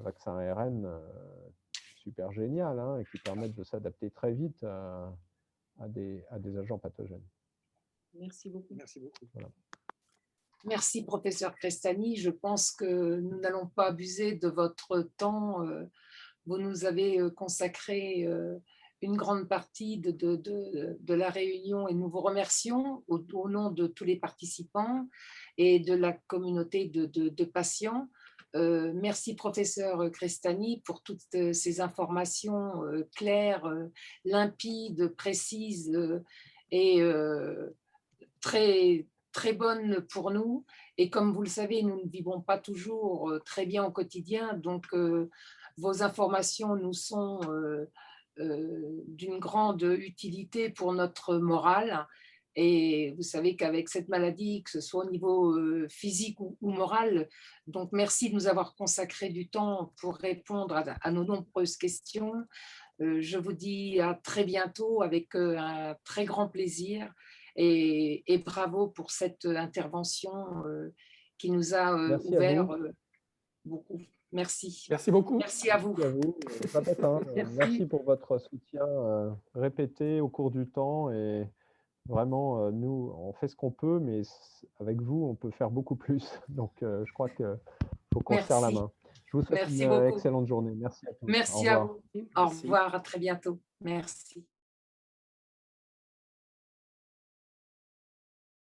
Vaccins ARN super génial, hein, et qui permettent de s'adapter très vite à des agents pathogènes. Merci beaucoup. Merci beaucoup. Voilà. Merci, professeur Crestani. Je pense que nous n'allons pas abuser de votre temps. Vous nous avez consacré une grande partie de la réunion et nous vous remercions au nom de tous les participants et de la communauté de patients. Merci, professeur Crestani, pour toutes ces informations claires, limpides, précises et très, très bonnes pour nous. Et comme vous le savez, nous ne vivons pas toujours très bien au quotidien, donc vos informations nous sont d'une grande utilité pour notre morale. Et vous savez qu'avec cette maladie, que ce soit au niveau physique ou moral, donc merci de nous avoir consacré du temps pour répondre à nos nombreuses questions. Je vous dis à très bientôt avec un très grand plaisir et bravo pour cette intervention qui nous a ouvert beaucoup. Merci. Merci beaucoup. Merci à vous. Merci à vous. Merci pour votre soutien répété au cours du temps. Et vraiment, nous, on fait ce qu'on peut, mais avec vous, on peut faire beaucoup plus. Donc, je crois qu'il faut qu'on se serre la main. Je vous souhaite une excellente journée. Merci à tous. Merci à vous. Au revoir, à très bientôt. Merci.